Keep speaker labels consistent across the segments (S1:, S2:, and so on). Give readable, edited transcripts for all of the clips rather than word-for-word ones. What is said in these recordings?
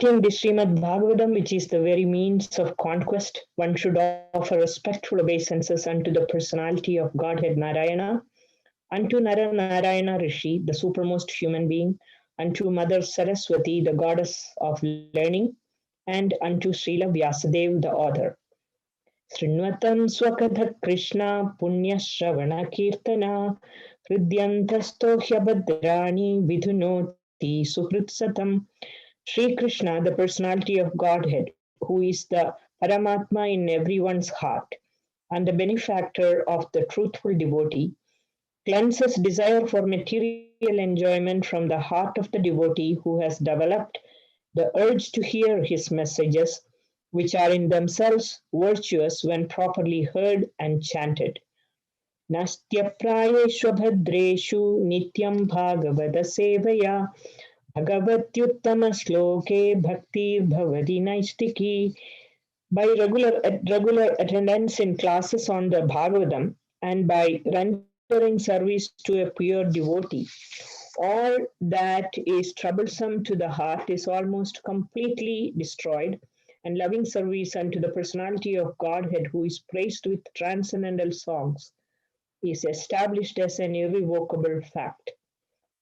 S1: In the Srimad Bhagavatam, which is the very means of conquest, one should offer respectful obeisances unto the personality of Godhead Narayana, unto Nara Narayana Rishi, the supermost human being, unto Mother Saraswati, the goddess of learning, and unto Srila Vyasadeva, the author. Srinvatam Swakatha Krishna Punya Shravana Kirtana Hridyantasto Hyabhadrani Vidhunoti Suhritsatam. Sri Krishna, the personality of Godhead, who is the Paramatma in everyone's heart and the benefactor of the truthful devotee, cleanses desire for material enjoyment from the heart of the devotee who has developed the urge to hear his messages, which are in themselves virtuous when properly heard and chanted. Nastyaprayeshvabhadreshu nityam bhagavata sevaya Bhagavatyuttama-shloke bhakti-bhavati naistiki. By regular attendance in classes on the Bhagavatam and by rendering service to a pure devotee, all that is troublesome to the heart is almost completely destroyed, and loving service unto the personality of Godhead, who is praised with transcendental songs, is established as an irrevocable fact.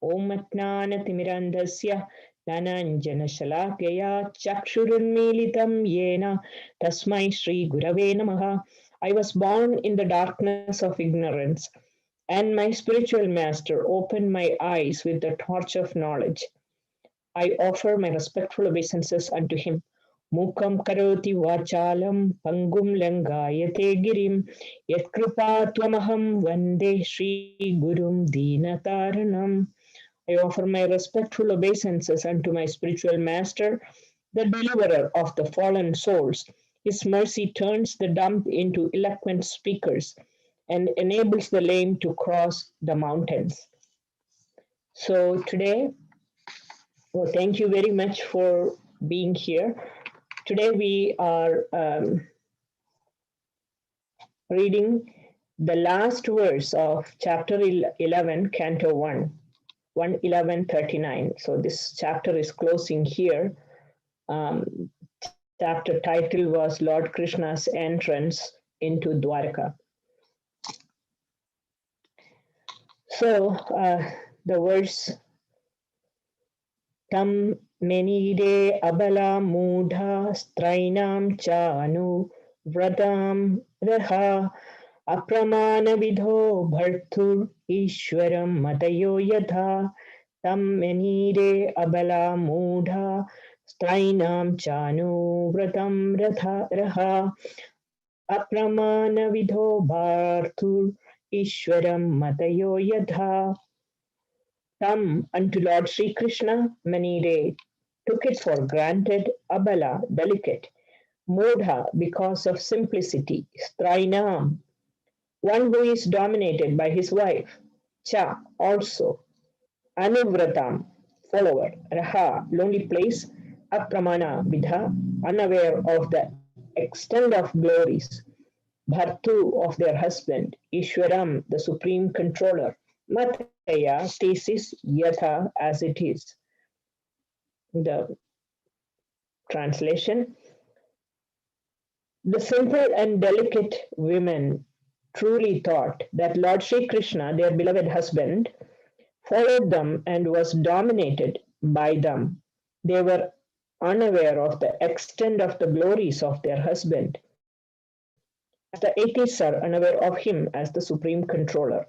S1: Om Atnanatimirandasya Dhananjanashalakaya Chakshurunmilitam Yena Tasmai Shri Gurave Namaha. I was born in the darkness of ignorance, and my spiritual master opened my eyes with the torch of knowledge. I offer my respectful obeisances unto him. Mukam karoti vachalam pangum langayate girim yatkripa tvamaham vande Shri Gurum Dinataranam. I offer my respectful obeisances unto my spiritual master, the deliverer of the fallen souls. His mercy turns the dumb into eloquent speakers and enables the lame to cross the mountains. So today, thank you very much for being here. Today we are reading the last verse of chapter 11, Canto 1. 111:39. So this chapter is closing here. Chapter title was Lord Krishna's entrance into Dwarka. So the verse Tam menide abala mudha strainam chanu vratam raha apramana vidho bhartur ishwaram matayo yatha tam menide abala mudha strainam chanu vratam raha apramana vidho bhartur ishwaram matayo yatha. Tam unto Lord Sri Krishna manire took it for granted, abala delicate, mudha because of simplicity, strainam one who is dominated by his wife, cha also, anuvratam follower, raha lonely place, apramana vidha unaware of the extent of glories, bhartu of their husband, Ishwaram the supreme controller, mataya thesis yatha as it is. The translation: the simple and delicate women truly thought that Lord Sri Krishna, their beloved husband, followed them and was dominated by them. They were unaware of the extent of the glories of their husband, as the atheists are unaware of him as the supreme controller.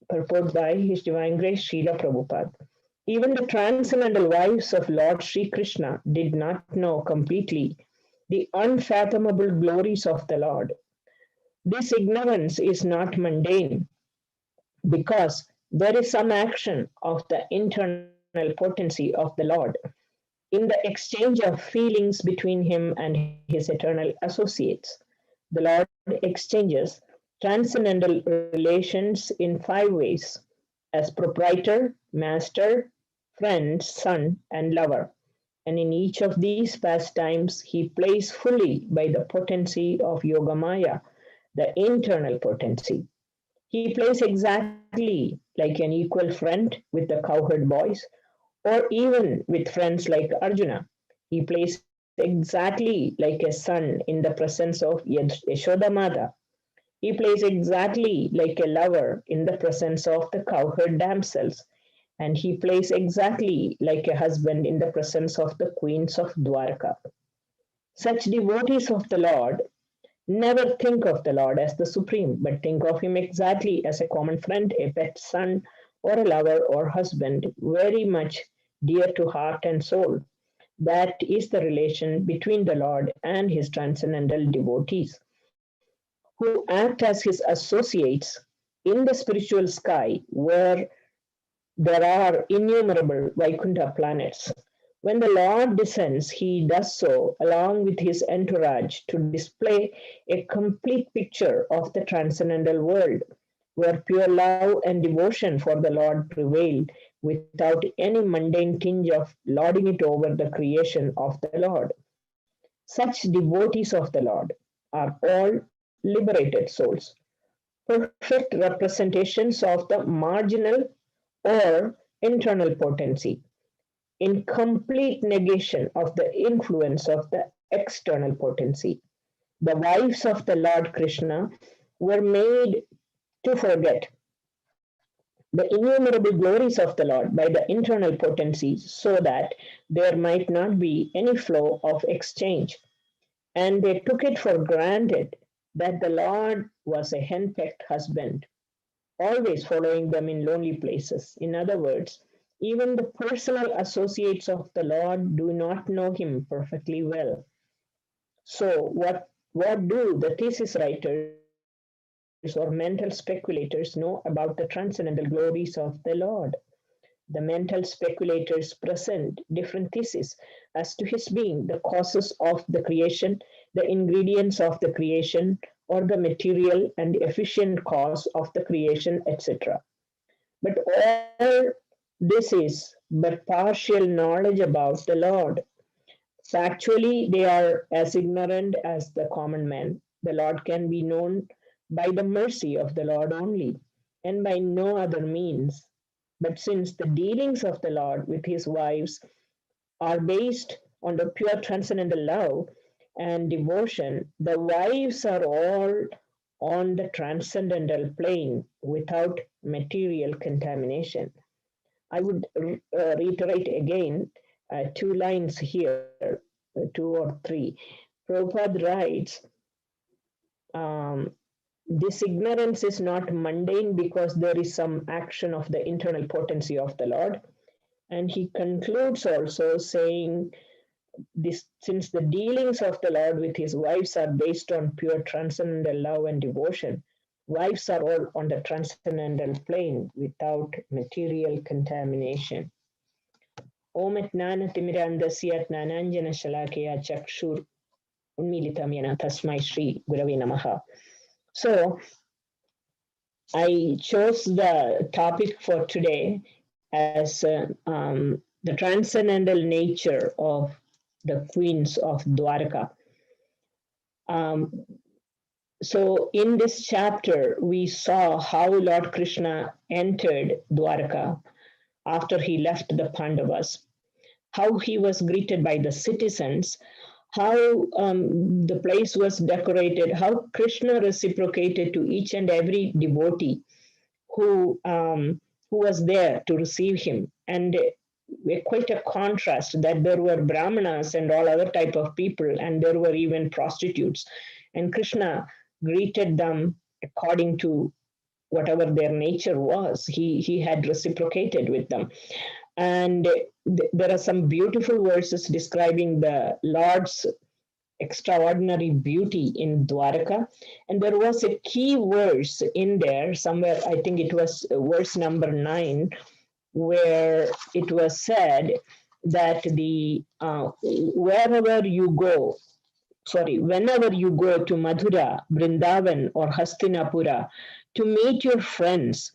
S1: Purport by His Divine Grace Srila Prabhupada. Even the transcendental wives of Lord Sri Krishna did not know completely the unfathomable glories of the Lord. This ignorance is not mundane because there is some action of the internal potency of the Lord in the exchange of feelings between him and his eternal associates. The Lord exchanges transcendental relations in 5 ways: as proprietor, master, friend, son, and lover. And in each of these pastimes, he plays fully by the potency of Yogamaya, the internal potency. He plays exactly like an equal friend with the cowherd boys, or even with friends like Arjuna. He plays exactly like a son in the presence of Yashoda Mata. He plays exactly like a lover in the presence of the cowherd damsels, and he plays exactly like a husband in the presence of the queens of Dwarka. Such devotees of the Lord never think of the Lord as the supreme, but think of him exactly as a common friend, a pet son, or a lover or husband, very much dear to heart and soul. That is the relation between the Lord and his transcendental devotees, who act as his associates in the spiritual sky where there are innumerable Vaikuntha planets. When the Lord descends, he does so along with his entourage to display a complete picture of the transcendental world, where pure love and devotion for the Lord prevail without any mundane tinge of lording it over the creation of the Lord. Such devotees of the Lord are all liberated souls, perfect representations of the marginal or internal potency, in complete negation of the influence of the external potency. The wives of the Lord Krishna were made to forget the innumerable glories of the Lord by the internal potency so that there might not be any flow of exchange. And they took it for granted that the Lord was a henpecked husband, always following them in lonely places. In other words, even the personal associates of the Lord do not know him perfectly well. So, what do the thesis writers or mental speculators know about the transcendental glories of the Lord? The mental speculators present different theses as to his being the causes of the creation, the ingredients of the creation, or the material and efficient cause of the creation, etc. But all this is but partial knowledge about the Lord. Factually, they are as ignorant as the common man. The Lord can be known by the mercy of the Lord only, and by no other means. But since the dealings of the Lord with his wives are based on the pure transcendental love and devotion, the wives are all on the transcendental plane without material contamination. I would reiterate again two lines here, two or three. Prabhupada writes, um, this ignorance is not mundane because there is some action of the internal potency of the Lord. And he concludes also saying, this, since the dealings of the Lord with his wives are based on pure transcendental love and devotion, wives are all on the transcendental plane without material contamination. Om Jnanatimirandasya Jnananjana Shalakaya Chakshur Unmilitam Yena Tasmai Shri Gurave Namaha. So I chose the topic for today as the transcendental nature of the queens of Dwarka. Um, so in this chapter, we saw how Lord Krishna entered Dwarka after he left the Pandavas, how he was greeted by the citizens, how the place was decorated, how Krishna reciprocated to each and every devotee who was there to receive him, and quite a contrast that there were brahmanas and all other type of people, and there were even prostitutes, and Krishna greeted them according to whatever their nature was. He had reciprocated with them, and there are some beautiful verses describing the Lord's extraordinary beauty in Dwaraka. And there was a key verse in there somewhere, I think it was verse number 9, where it was said that whenever you go to Madhura, Vrindavan, or Hastinapura to meet your friends,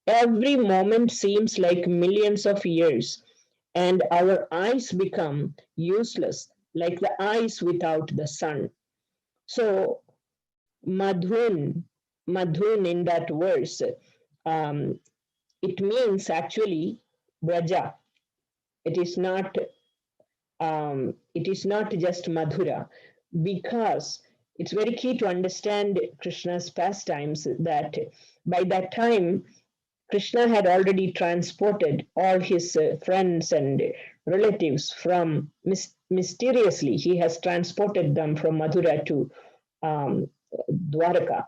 S1: every moment seems like millions of years, and our eyes become useless, like the eyes without the sun. So, Madhun, Madhun in that verse, um, it means actually Braja. It is not it is not just Madhura, because it's very key to understand Krishna's pastimes that by that time Krishna had already transported all his friends and relatives from mysteriously, he has transported them from Mathura to um, Dwaraka.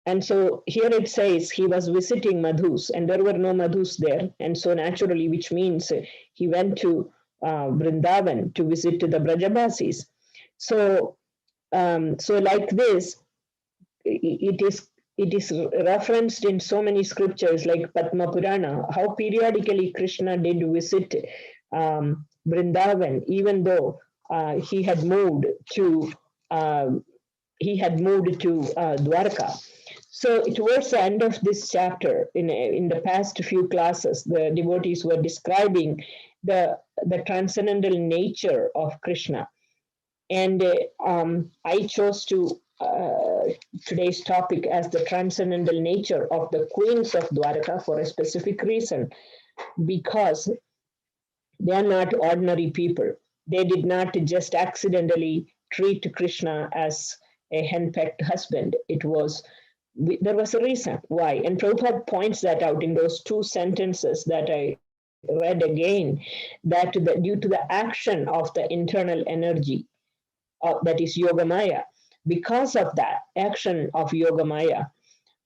S1: And so here it says he was visiting Madhus, and there were no Madhus there. And so naturally, which means he went to Vrindavan to visit the Brajabasis. So, so like this, it is referenced in so many scriptures like Padma Purana, how periodically Krishna did visit Vrindavan, even though he had moved to Dwarka. So towards the end of this chapter, in the past few classes, the devotees were describing the transcendental nature of Krishna, and I chose to today's topic as the transcendental nature of the queens of Dwaraka for a specific reason, because they are not ordinary people. They did not just accidentally treat Krishna as a henpecked husband. There was a reason why. And Prabhupada points that out in those two sentences that I read again, that due to the action of the internal energy, that is Yogamaya, because of that action of Yogamaya,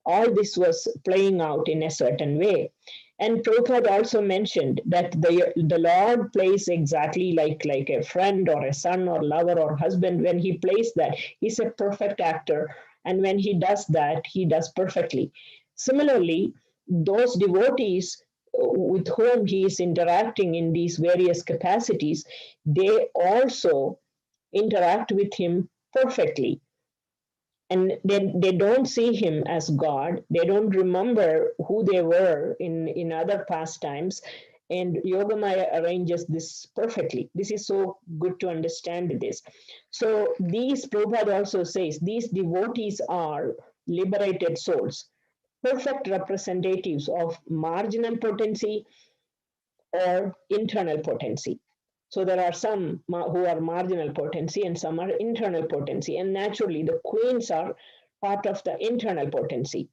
S1: all this was playing out in a certain way. And Prabhupada also mentioned that the Lord plays exactly like a friend or a son or lover or husband. When he plays that, he's a perfect actor. And when he does that, he does perfectly. Similarly, those devotees with whom he is interacting in these various capacities, they also interact with him perfectly. And they don't see him as God. They don't remember who they were in other pastimes. And Yogamaya arranges this perfectly. This is so good to understand this. So these, Prabhupada also says, these devotees are liberated souls, perfect representatives of marginal potency or internal potency. So there are some who are marginal potency and some are internal potency. And naturally, the queens are part of the internal potency.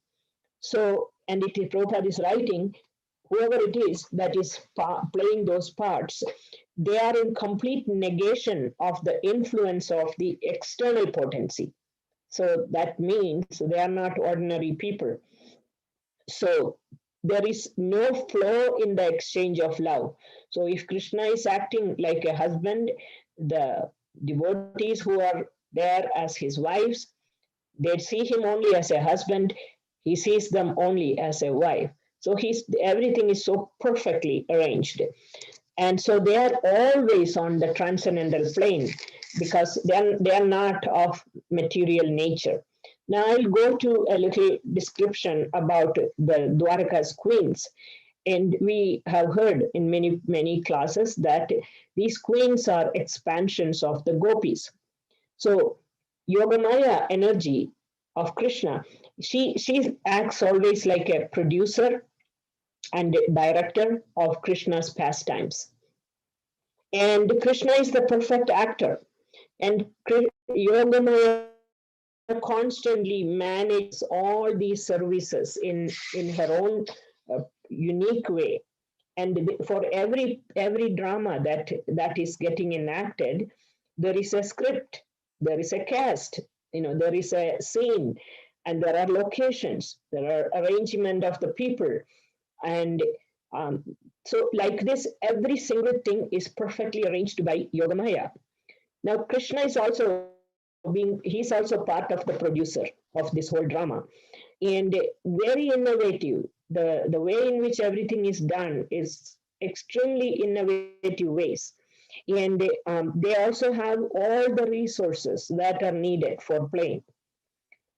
S1: So, and it is Prabhupada is writing, whoever it is that is playing those parts, they are in complete negation of the influence of the external potency. So that means they are not ordinary people. So there is no flow in the exchange of love. So if Krishna is acting like a husband, the devotees who are there as his wives, they see him only as a husband, he sees them only as a wife. So everything is so perfectly arranged. And so they are always on the transcendental plane because they are not of material nature. Now I'll go to a little description about the Dwaraka's queens. And we have heard in many classes that these queens are expansions of the gopis. So Yogamaya energy of Krishna, she acts always like a producer and director of Krishna's pastimes. And Krishna is the perfect actor. And Yogamaya constantly manages all these services in her own unique way. And for every drama that is getting enacted, there is a script, there is a cast, there is a scene, and there are locations, there are arrangement of the people, and so like this, every single thing is perfectly arranged by Yogamaya. Now Krishna is also he's also part of the producer of this whole drama, and very innovative. The way in which everything is done is extremely innovative ways, and they also have all the resources that are needed for playing.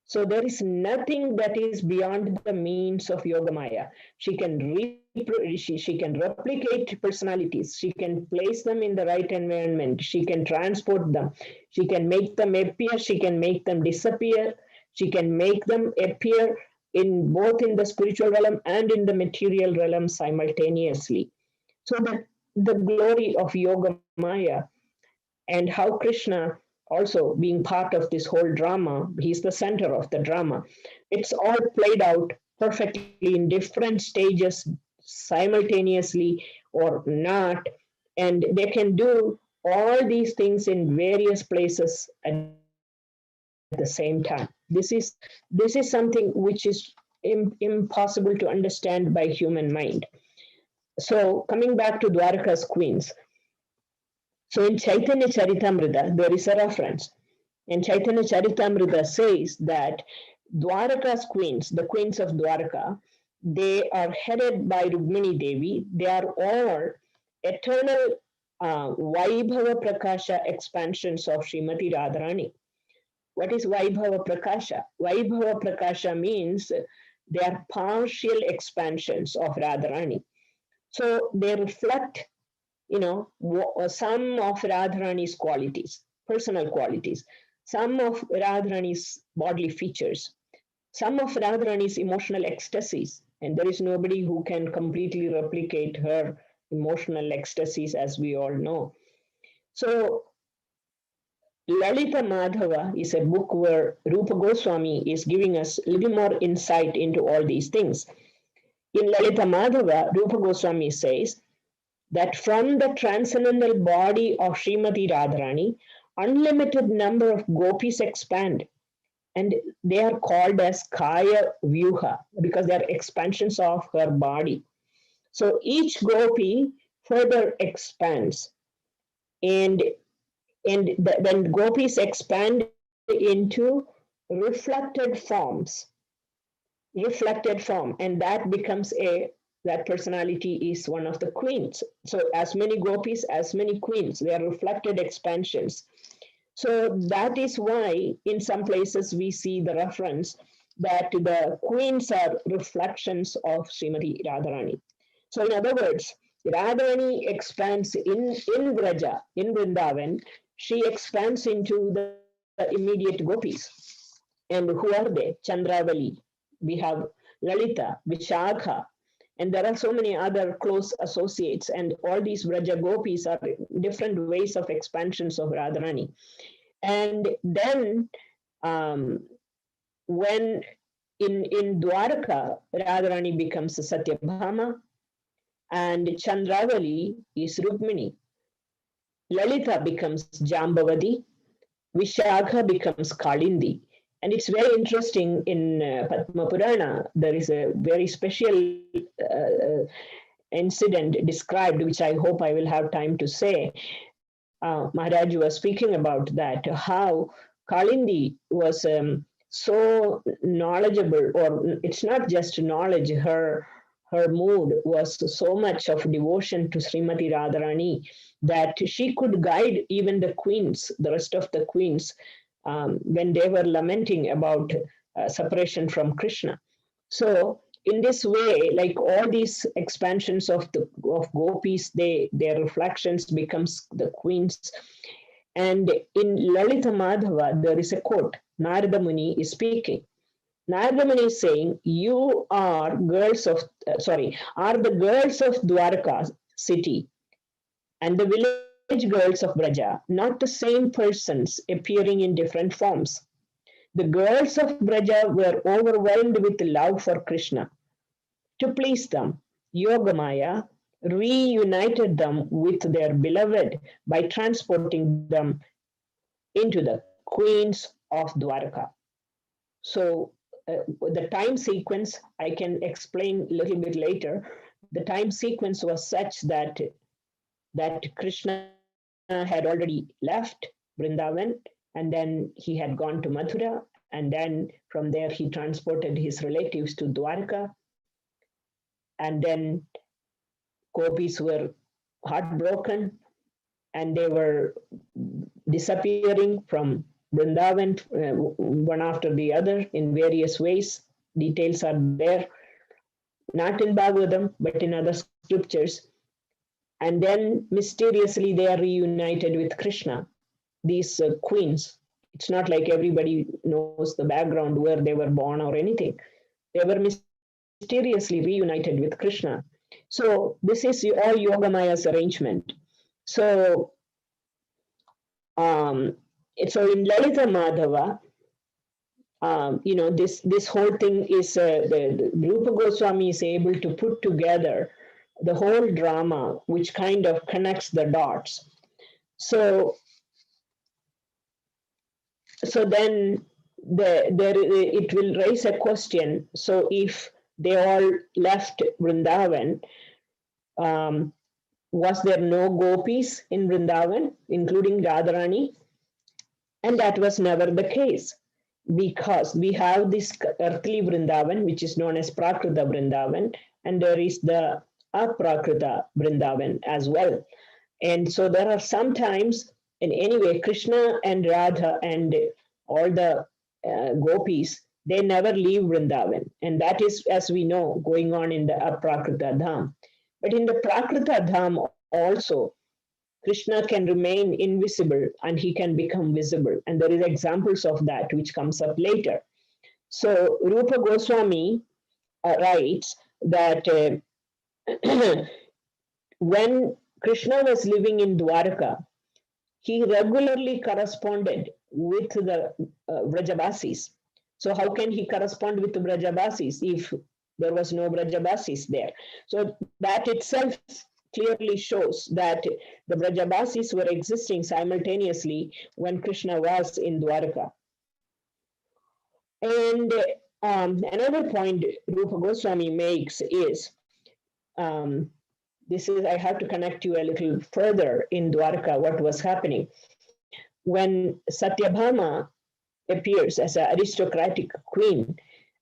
S1: So there is nothing that is beyond the means of Yogamaya. She can replicate personalities. She can place them in the right environment. She can transport them. She can make them appear. She can make them disappear. She can make them appear in both in the spiritual realm and in the material realm simultaneously. So that the glory of Yoga Maya and how Krishna also being part of this whole drama, he's the center of the drama. It's all played out perfectly in different stages simultaneously or not, and they can do all these things in various places at the same time. This is something which is impossible to understand by human mind. So coming back to Dwaraka's queens, so in Chaitanya Charitamrita, there is a reference. And Chaitanya Charitamrita says that Dwaraka's queens, the queens of Dwaraka, they are headed by Rukmini Devi. They are all eternal Vaibhava Prakasha expansions of Srimati Radharani. What is Vaibhava Prakasha? Vaibhava Prakasha means they are partial expansions of Radharani. So they reflect, some of Radharani's qualities, personal qualities, some of Radharani's bodily features, some of Radharani's emotional ecstasies. And there is nobody who can completely replicate her emotional ecstasies, as we all know. So Lalita Madhava is a book where Rupa Goswami is giving us a little more insight into all these things. In Lalita Madhava, Rupa Goswami says that from the transcendental body of Srimati Radharani, unlimited number of gopis expand, and they are called as Kaya Vyuha because they are expansions of her body. So each gopi further expands, and then gopis expand into reflected form, and that becomes that personality is one of the queens. So as many gopis, as many queens, they are reflected expansions. So that is why in some places we see the reference that the queens are reflections of Srimati Radharani. So in other words, Radharani expands in Vraja, in Vrindavan, she expands into the immediate gopis. And who are they? Chandravali. We have Lalita, Vishakha, and there are so many other close associates. And all these Vraja gopis are different ways of expansions of Radharani. And then when in Dwaraka, Radharani becomes Satyabhama, and Chandravali is Rukmini. Lalita becomes Jambavati, Vishakha becomes Kalindi. And it's very interesting in Padma Purana, there is a very special incident described, which I hope I will have time to say. Maharaj was speaking about that, how Kalindi was so knowledgeable, or it's not just knowledge, her mood was so much of devotion to Srimati Radharani that she could guide even the queens, the rest of the queens, when they were lamenting about separation from Krishna. So in this way, like all these expansions of gopis, their reflections becomes the queens. And in Lalita Madhava, there is a quote. Narada Muni is speaking. Narada Muni is saying, "You are are the girls of Dwarka city and the village girls of Braja, not the same persons appearing in different forms. The girls of Braja were overwhelmed with love for Krishna. To please them, Yogamaya reunited them with their beloved by transporting them into the queens of Dwarka." So the time sequence, I can explain a little bit later. The time sequence was such that Krishna had already left Vrindavan, and then he had gone to Mathura, and then from there he transported his relatives to Dwarka, and then gopis were heartbroken, and they were disappearing from Vrindavan, one after the other in various ways. Details are there, not in Bhagavatam, but in other scriptures. And then mysteriously they are reunited with Krishna, these queens. It's not like everybody knows the background where they were born or anything. They were mysteriously reunited with Krishna. So this is all Yogamaya's arrangement. So, so in Lalita Madhava, this whole thing is the Rupa Goswami is able to put together the whole drama, which kind of connects the dots. So then it will raise a question. So if they all left Vrindavan, was there no gopis in Vrindavan, including Radharani? And that was never the case, because we have this earthly Vrindavan, which is known as Prakrita Vrindavan, and there is the Aprakrita Vrindavan as well. And so there are sometimes, and anyway, Krishna and Radha and all the gopis, they never leave Vrindavan. And that is, as we know, going on in the Aprakrita Dham. But in the Prakrita Dham also, Krishna can remain invisible and he can become visible. And there is examples of that which comes up later. So Rupa Goswami writes that when Krishna was living in Dwarka, he regularly corresponded with the Vrajavasis. So how can he correspond with the Vrajavasis if there was no Vrajavasis there? So that itself clearly shows that the Vrajavasis were existing simultaneously when Krishna was in Dwarka. And another point Rupa Goswami makes is, I have to connect you a little further in Dwarka, what was happening. When Satyabhama appears as an aristocratic queen,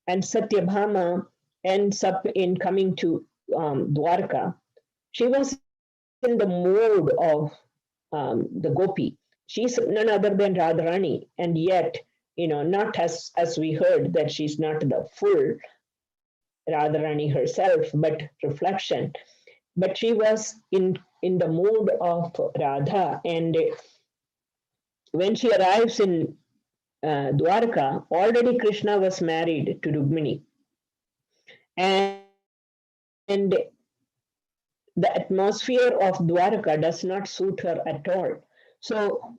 S1: and Satyabhama ends up in coming to Dwarka, she was in the mood of the gopi. She's none other than Radharani, and yet, not as we heard that she's not the full Radharani herself, but reflection. But she was in the mood of Radha, and when she arrives in Dwarka, already Krishna was married to Rukmini. And the atmosphere of Dwarka does not suit her at all. So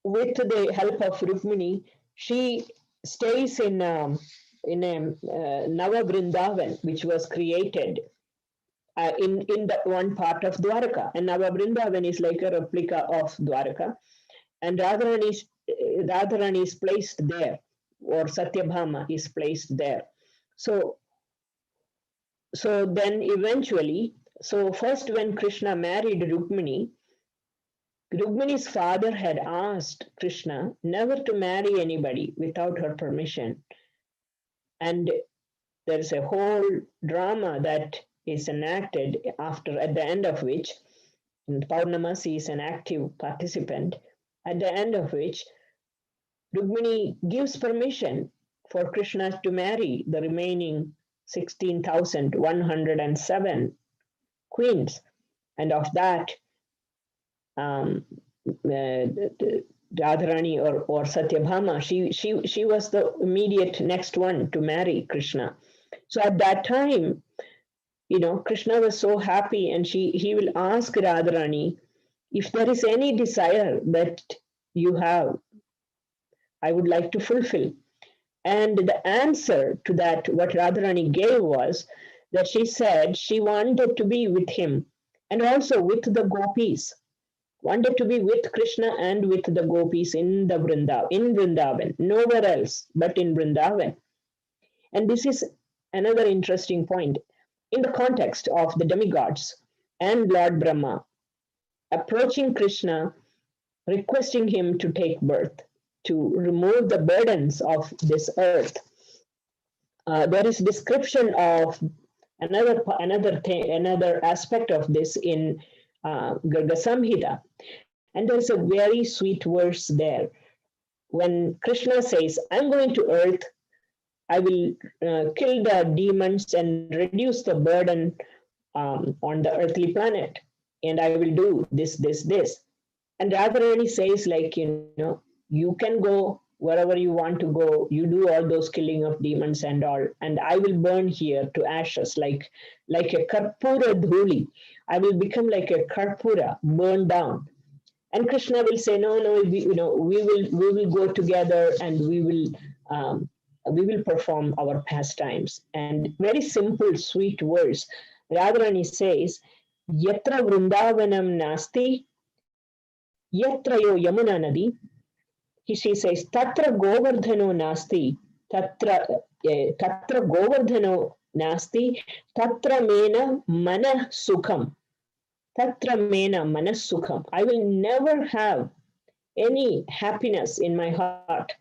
S1: with the help of Rukmini, she stays in a Nava Vrindavan, which was created in that one part of Dwarka. And Nava Vrindavan is like a replica of Dwarka. And Radharani is placed there, or Satyabhama is placed there. So then eventually, first when Krishna married Rukmini, Rukmini's father had asked Krishna never to marry anybody without her permission. And there's a whole drama that is enacted at the end of which, and Purnamasi is an active participant, at the end of which Rukmini gives permission for Krishna to marry the remaining 16,107 queens. And of that, Radharani or Satyabhama, she was the immediate next one to marry Krishna. So at that time, Krishna was so happy, and he will ask Radharani, if there is any desire that you have, I would like to fulfill. And the answer to that, what Radharani gave, was that she said she wanted to be with him and also with the gopis, wanted to be with Krishna and with the gopis in Vrindavan, nowhere else but in Vrindavan. And this is another interesting point. In the context of the demigods and Lord Brahma approaching Krishna, requesting him to take birth, to remove the burdens of this earth, there is description of another aspect of this in Garga Samhita. And there's a very sweet verse there. When Krishna says, I'm going to earth, I will kill the demons and reduce the burden on the earthly planet. And I will do this. And Radharani says, you can go wherever you want to go, you do all those killing of demons and all, and I will burn here to ashes like a karpura dhuli. I will become like a karpura, burned down. And Krishna will say, no, no, we will go together and we will perform our pastimes. And very simple, sweet words. Radharani says, Yatra Vrindavanam Nasti, Yatra yo Yamuna Nadi. She says, Tatra Govardhano Nasti, Tatra Govardhano Nasti, Tatra Mena Mana Sukham. Tatra Mena Mana Sukham. I will never have any happiness in my heart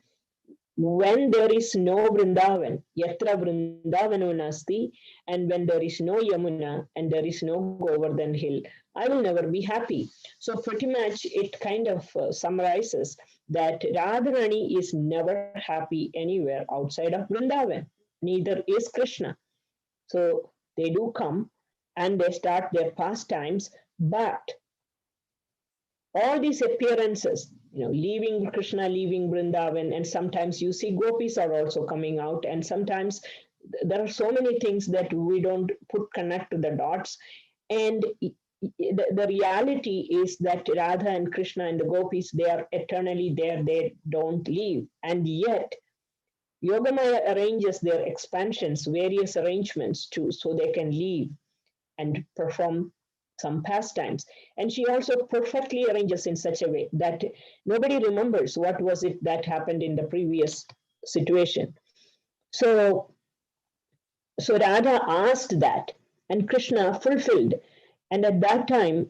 S1: when there is no Vrindavan, Yatra Vrindavano Nasti, and when there is no Yamuna and there is no Govardhan Hill, I will never be happy. So pretty much it kind of summarizes that Radharani is never happy anywhere outside of Vrindavan. Neither is Krishna. So they do come and they start their pastimes, but all these appearances, leaving Krishna, leaving Vrindavan, and sometimes you see gopis are also coming out, and sometimes there are so many things that we don't connect the dots. And the reality is that Radha and Krishna and the gopis, they are eternally there, they don't leave. And yet, Yogamaya arranges their expansions, various arrangements so they can leave and perform some pastimes. And she also perfectly arranges in such a way that nobody remembers what was it that happened in the previous situation. So Radha asked that, and Krishna fulfilled. And at that time,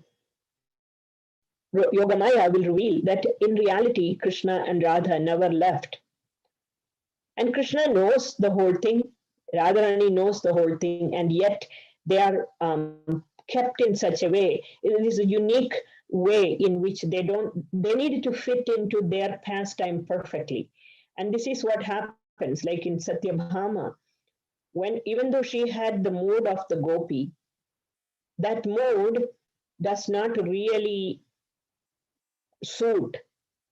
S1: Yogamaya will reveal that in reality, Krishna and Radha never left. And Krishna knows the whole thing, Radharani knows the whole thing, and yet they are kept in such a way. It is a unique way in which they need to fit into their pastime perfectly. And this is what happens, like in Satyabhama, when even though she had the mood of the gopi, that mood does not really suit.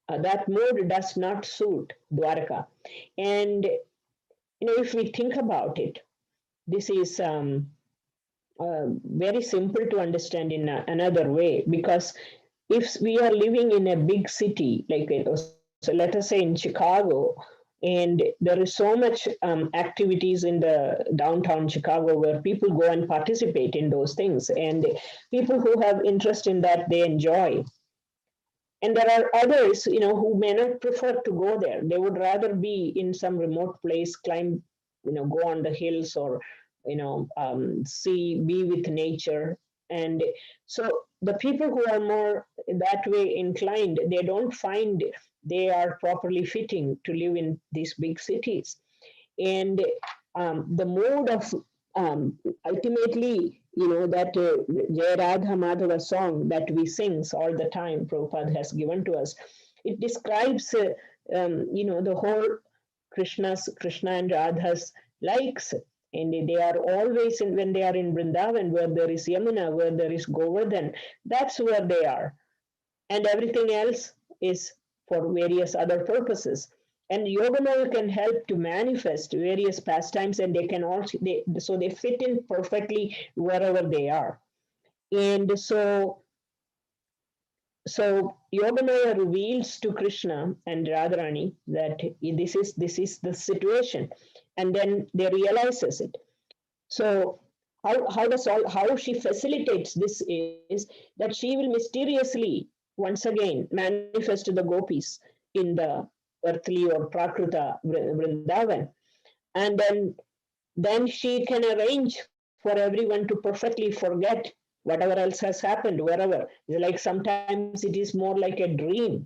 S1: That mood does not suit Dwarka. And if we think about it, this is very simple to understand in another way, because if we are living in a big city, like so let us say in Chicago, and there is so much activities in the downtown Chicago where people go and participate in those things, and people who have interest in that, they enjoy. And there are others, who may not prefer to go there. They would rather be in some remote place, climb, go on the hills, or be with nature. And so the people who are more that way inclined, they don't find they are properly fitting to live in these big cities. And the mode of ultimately, that Jai Radha Madhava song that we sing all the time, Prabhupada has given to us, it describes, the whole Krishna and Radha's likes. And they are always, when they are in Vrindavan, where there is Yamuna, where there is Govardhan, that's where they are. And everything else is for various other purposes. And Yogamaya can help to manifest various pastimes, and they can also, so they fit in perfectly wherever they are. And so Yogamaya reveals to Krishna and Radharani that this is the situation, and then they realizes it. So how she facilitates this is that she will mysteriously once again manifest the gopis in the earthly or prakruta Vrindavan, and then she can arrange for everyone to perfectly forget whatever else has happened wherever. Like sometimes it is more like a dream,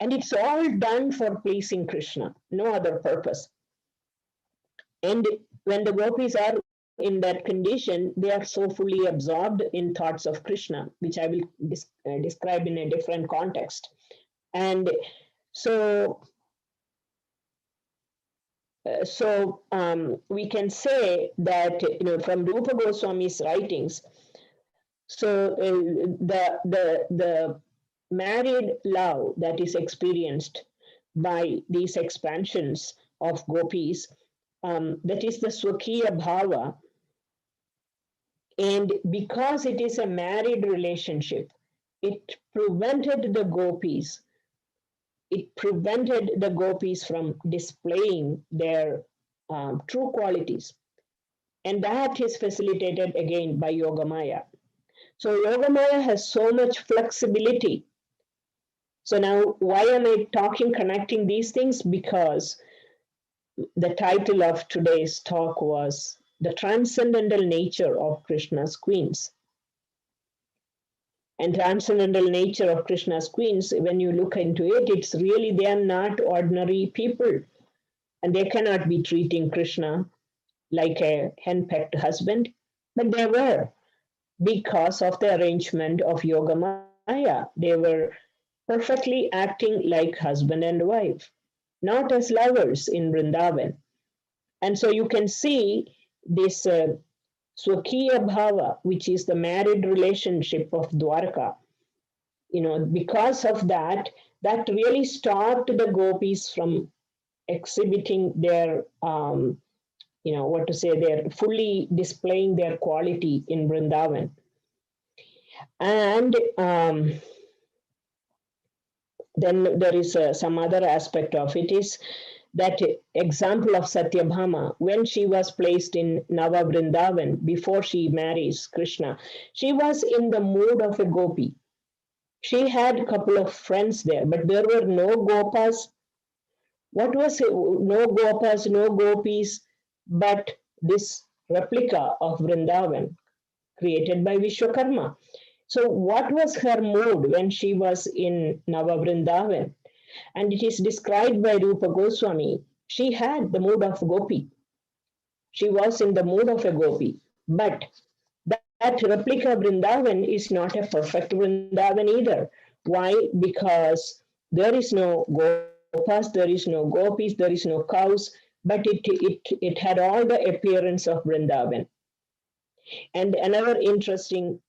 S1: and it's all done for pleasing Krishna, no other purpose. And when the gopis are in that condition, they are so fully absorbed in thoughts of Krishna, which I will describe in a different context. And so we can say that, from Rupa Goswami's writings, so the married love that is experienced by these expansions of gopis. That is the Swakiya Bhava. And because it is a married relationship, it prevented the gopis from displaying their true qualities. And that is facilitated again by Yogamaya. So Yogamaya has so much flexibility. So now, why am I connecting these things? Because the title of today's talk was The Transcendental Nature of Krishna's Queens. And transcendental nature of Krishna's queens, when you look into it, it's really, they are not ordinary people. And they cannot be treating Krishna like a henpecked husband, but they were, because of the arrangement of Yogamaya. They were perfectly acting like husband and wife, not as lovers in Vrindavan. And so you can see this Swakiya Bhava, which is the married relationship of Dwarka. Because of that, that really stopped the gopis from exhibiting their, they're fully displaying their quality in Vrindavan. And then there is some other aspect of it, is that example of Satyabhama, when she was placed in Nava Vrindavan before she marries Krishna, she was in the mood of a gopi. She had a couple of friends there, but there were no gopas. What was it? No gopas, no gopis, but this replica of Vrindavan created by Vishwakarma. So what was her mood when she was in Nava Vrindavan? And it is described by Rupa Goswami. She had the mood of gopi. She was in the mood of a gopi. But that replica Vrindavan is not a perfect Vrindavan either. Why? Because there is no gopas, there is no gopis, there is no cows, but it had all the appearance of Vrindavan. And another interesting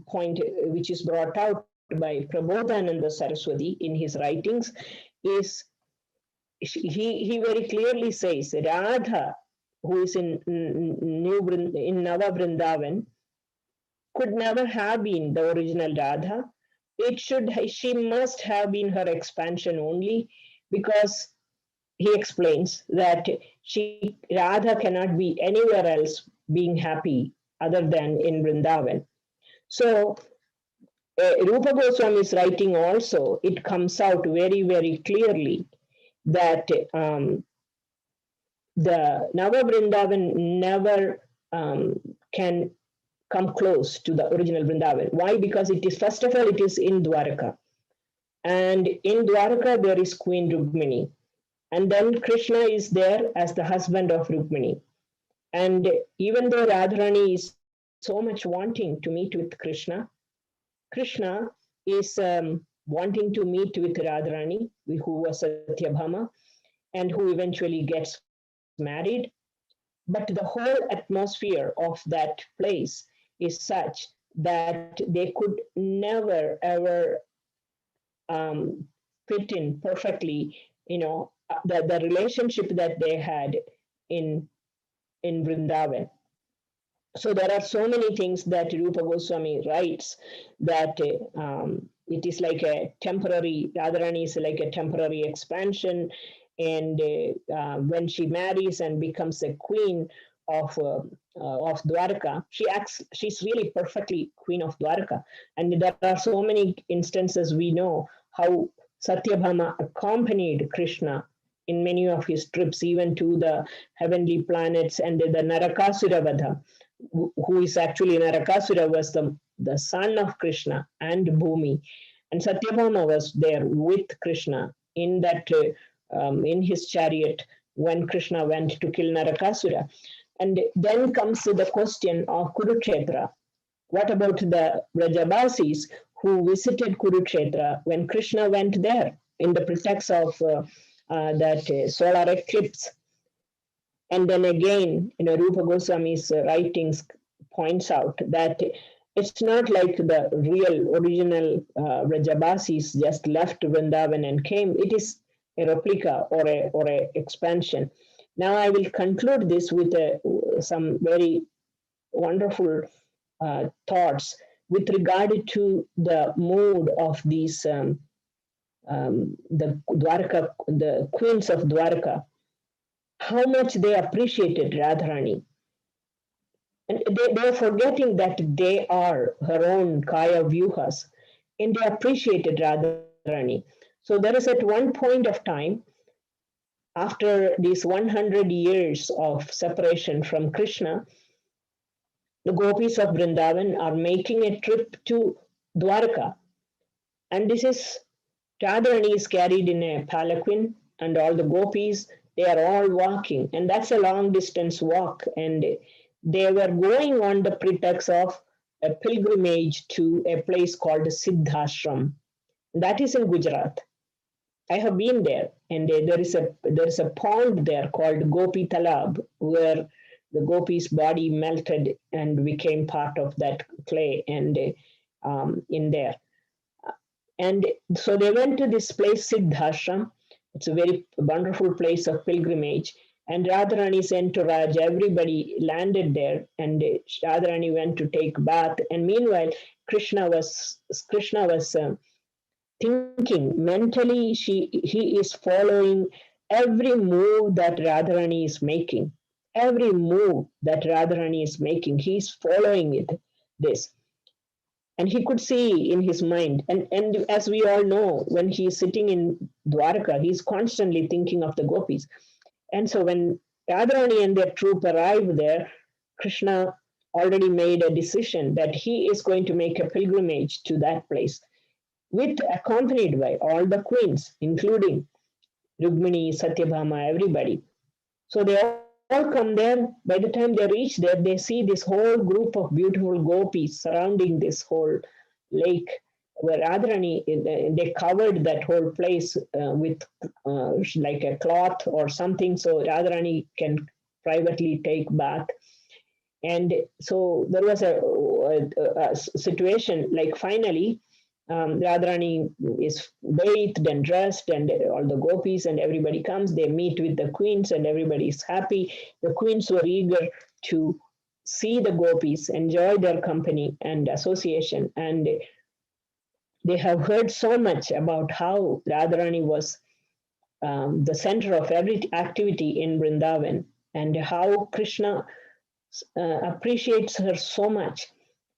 S1: point which is brought out by Prabodhananda Saraswati in his writings is he very clearly says Radha, who is in Nava Vrindavan, could never have been the original Radha. She must have been her expansion only, because he explains that Radha cannot be anywhere else being happy other than in Vrindavan. So Rupa Goswami's writing also, it comes out very, very clearly that the Nava Vrindavan never can come close to the original Vrindavan. Why? Because it is, first of all, it is in Dwaraka. And in Dwaraka, there is Queen Rukmini. And then Krishna is there as the husband of Rukmini. And even though Radharani is so much wanting to meet with Krishna, Krishna is wanting to meet with Radharani, who was Satyabhama, and who eventually gets married. But the whole atmosphere of that place is such that they could never, ever fit in perfectly, the relationship that they had in Vrindavan. So there are so many things that Rupa Goswami writes that it is like a temporary, Radharani is like a temporary expansion. And when she marries and becomes a queen of Dwarka, she's really perfectly queen of Dwarka. And there are so many instances we know how Satyabhama accompanied Krishna in many of his trips, even to the heavenly planets, and the Narakasura Vadha, who is actually Narakasura was the son of Krishna and Bhumi. And Satyabhama was there with Krishna in that in his chariot when Krishna went to kill Narakasura. And then comes the question of Kurukshetra. What about the Vrajabasis who visited Kurukshetra when Krishna went there in the pretext of that solar eclipse? And then again, Rupa Goswami's writings points out that it's not like the real original Vrajabasis just left Vrindavan and came. It is a replica or a expansion. Now I will conclude this with some very wonderful thoughts with regard to the mood of these the Dwarka, the queens of Dwarka, how much they appreciated Radharani. And they are forgetting that they are her own Kaya Vyuhas, and they appreciated Radharani. So there is at one point of time, after these 100 years of separation from Krishna, the gopis of Vrindavan are making a trip to Dwarka. And this is Radharani is carried in a palanquin, and all the gopis, they are all walking. And that's a long distance walk. And they were going on the pretext of a pilgrimage to a place called Siddhashram. That is in Gujarat. I have been there, and there is a pond there called Gopi Talab, where the gopis' body melted and became part of that clay, and in there. And so they went to this place, Siddhashram. It's a very wonderful place of pilgrimage. And Radharani's entourage, everybody landed there, and Radharani went to take bath. And meanwhile, Krishna was thinking mentally. He is following every move that Radharani is making. Every move that Radharani is making, he's following it. This. And he could see in his mind, and as we all know, when he's sitting in Dwarka, he's constantly thinking of the gopis. And so when Radharani and their troop arrived there, Krishna already made a decision that he is going to make a pilgrimage to that place, with accompanied by all the queens, including Rukmini, Satyabhama, everybody. So they all come there. By the time they reach there, they see this whole group of beautiful gopis surrounding this whole lake, where Radharani, they covered that whole place with like a cloth or something, so Radharani can privately take bath. And so there was a situation like finally Radharani is bathed and dressed, and all the gopis and everybody comes. They meet with the queens, and everybody is happy. The queens were eager to see the gopis, enjoy their company and association. And they have heard so much about how Radharani was the center of every activity in Vrindavan, and how Krishna appreciates her so much,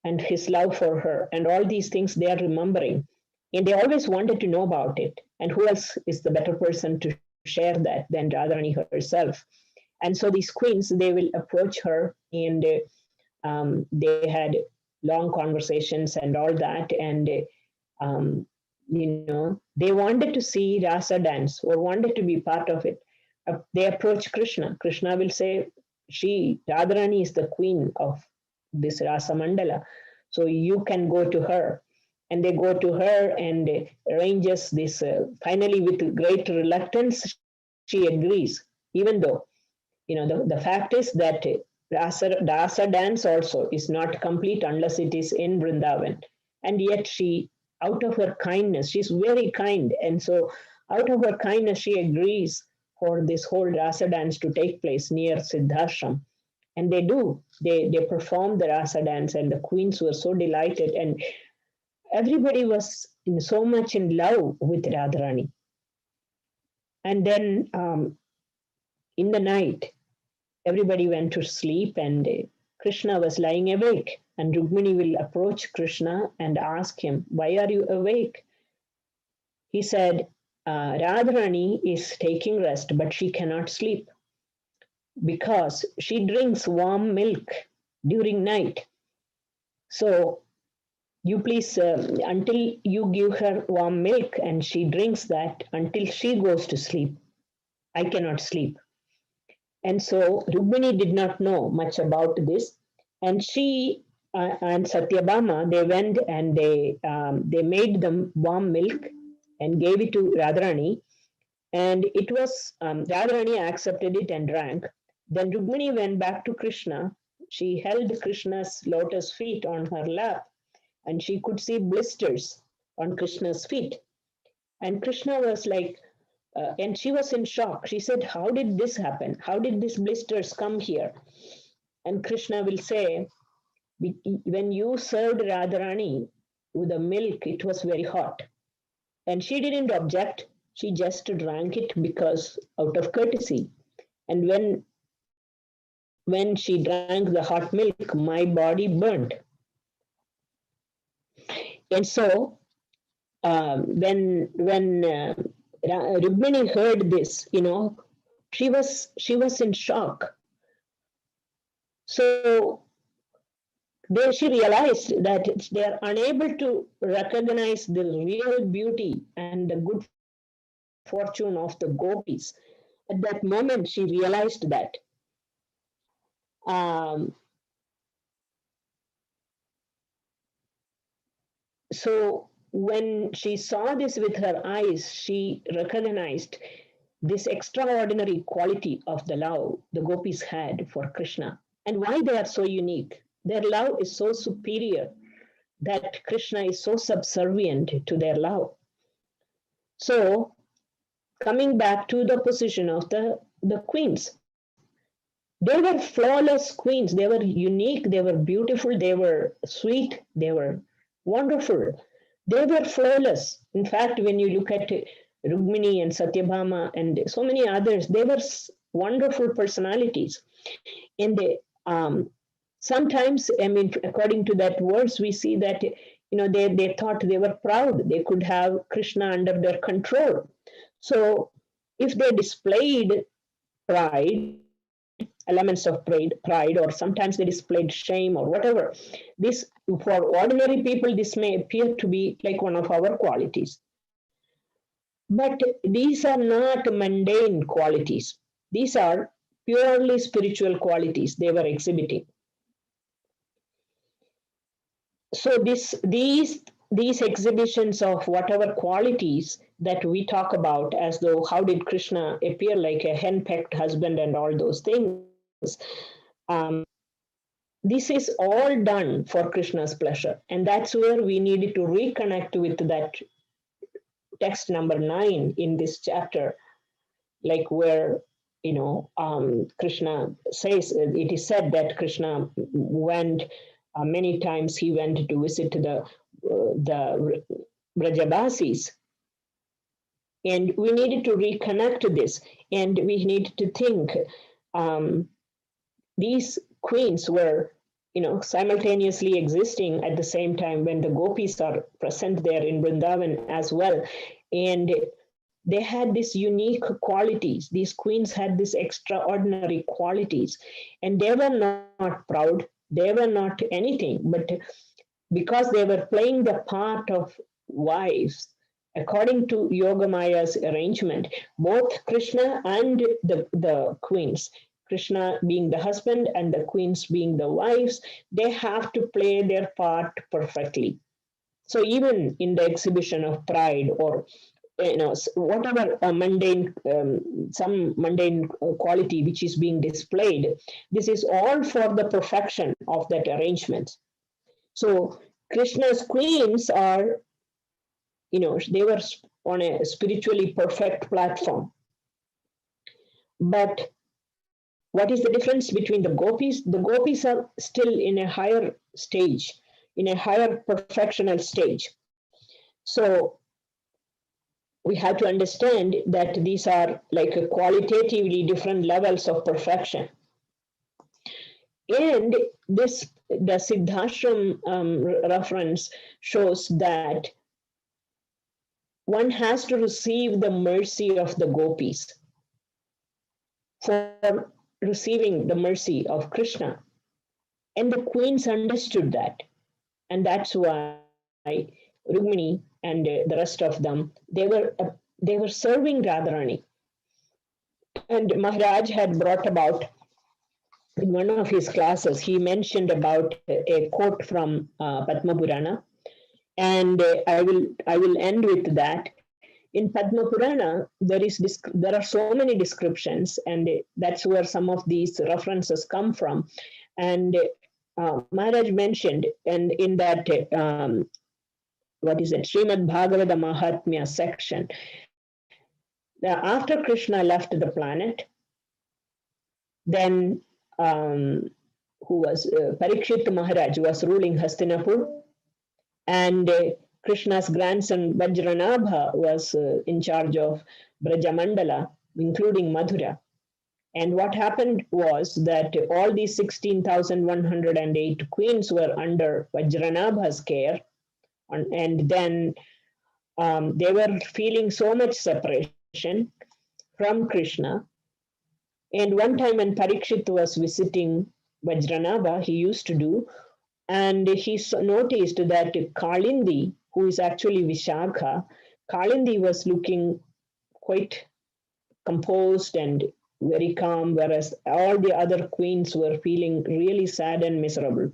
S1: and his love for her, and all these things they are remembering. And they always wanted to know about it. And who else is the better person to share that than Radharani herself? And so these queens, they will approach her, and they had long conversations and all that. And they wanted to see Rasa dance or wanted to be part of it. They approach Krishna. Krishna will say, Radharani is the queen of this Rasa Mandala, so you can go to her. And they go to her and arranges this. Finally, with great reluctance, she agrees, even though, the fact is that Rasa dance also is not complete unless it is in Vrindavan. And yet she, out of her kindness, she's very kind. And so out of her kindness, she agrees for this whole Rasa dance to take place near Siddhashram. And they do. They perform the Rasa dance, and the queens were so delighted. And everybody was so much in love with Radharani. And then in the night, everybody went to sleep, and Krishna was lying awake. And Rukmini will approach Krishna and ask him, "Why are you awake?" He said, Radharani is taking rest, but she cannot sleep because she drinks warm milk during night. So you please, until you give her warm milk and she drinks that, until she goes to sleep, I cannot sleep. And so Rukmini did not know much about this. And she and Satyabhama, they went and they made them warm milk and gave it to Radharani. And it was, Radharani accepted it and drank. Then Rukmini went back to Krishna. She held Krishna's lotus feet on her lap, and she could see blisters on Krishna's feet. And Krishna was like, And she was in shock. She said, how did this happen? How did these blisters come here? And Krishna will say, when you served Radharani with the milk, it was very hot. And she didn't object. She just drank it because out of courtesy. And when she drank the hot milk, my body burned. And so when Rukmini heard this, she was in shock. So then she realized that they are unable to recognize the real beauty and the good fortune of the gopis. At that moment, she realized that. So when she saw this with her eyes, she recognized this extraordinary quality of the love the gopis had for Krishna and why they are so unique. Their love is so superior that Krishna is so subservient to their love. So, coming back to the position of the queens, they were flawless queens. They were unique, they were beautiful, they were sweet, they were wonderful. They were flawless. In fact, when you look at Rukmini and Satyabhama and so many others, they were wonderful personalities. And they, sometimes, according to that verse, we see that they thought they were proud. They could have Krishna under their control. So if they displayed pride, elements of pride, or sometimes they displayed shame or whatever, this, for ordinary people, this may appear to be like one of our qualities. But these are not mundane qualities. These are purely spiritual qualities they were exhibiting. So these exhibitions of whatever qualities that we talk about, as though how did Krishna appear like a henpecked husband and all those things, this is all done for Krishna's pleasure. And that's where we needed to reconnect with that text number 9 in this chapter, like where Krishna says, it is said that Krishna went many times, he went to visit the Brajabasis, and we needed to reconnect to this, and we needed to think these queens were simultaneously existing at the same time when the gopis are present there in Vrindavan as well, and they had these unique qualities. These queens had these extraordinary qualities, and they were not proud, they were not anything, but because they were playing the part of wives, according to Yogamaya's arrangement, both Krishna and the queens, Krishna being the husband and the queens being the wives, they have to play their part perfectly. So even in the exhibition of pride or whatever mundane, some mundane quality which is being displayed, this is all for the perfection of that arrangement. So Krishna's queens are, they were on a spiritually perfect platform. But what is the difference between the gopis? The gopis are still in a higher stage, in a higher perfectional stage. So we have to understand that these are like a qualitatively different levels of perfection. And the Siddhashram reference shows that one has to receive the mercy of the gopis for receiving the mercy of Krishna. And the queens understood that. And that's why Rukmini and the rest of them, they were serving Radharani. And Maharaj had brought about, in one of his classes, he mentioned about a quote from Padma Purana, and I will end with that. In Padma Purana, there are so many descriptions, and that's where some of these references come from. And Maharaj mentioned, and in that Srimad Bhagavatam Mahatmya section, After Krishna left the planet, then who was Parikshit Maharaj was ruling Hastinapur, and Krishna's grandson Vajranabha was in charge of Brajamandala, including Mathura. And what happened was that all these 16,108 queens were under Vajranabha's care, and then they were feeling so much separation from Krishna. And one time when Parikshit was visiting Vajranabha, he used to do, and he noticed that Kalindi, who is actually Vishakha, Kalindi was looking quite composed and very calm, whereas all the other queens were feeling really sad and miserable.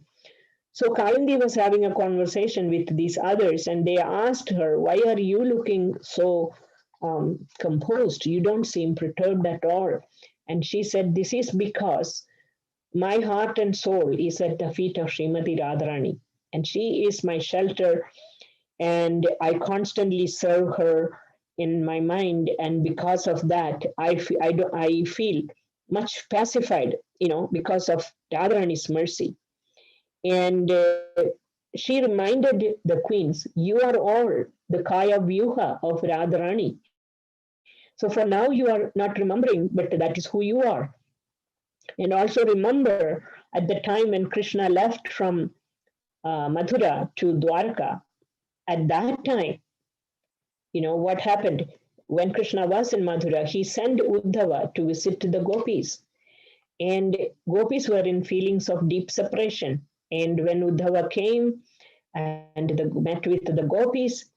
S1: So Kalindi was having a conversation with these others, and they asked her, "Why are you looking so composed? You don't seem perturbed at all." And she said, "This is because my heart and soul is at the feet of Srimati Radharani, and she is my shelter, and I constantly serve her in my mind, and because of that, I feel much pacified, because of Radharani's mercy." And she reminded the queens, "You are all the Kaya Vyuha of Radharani. So for now, you are not remembering, but that is who you are. And also remember at the time when Krishna left from Mathura to Dwarka, at that time, what happened? When Krishna was in Mathura, he sent Uddhava to visit the gopis. And gopis were in feelings of deep separation. And when Uddhava came and met with the gopis,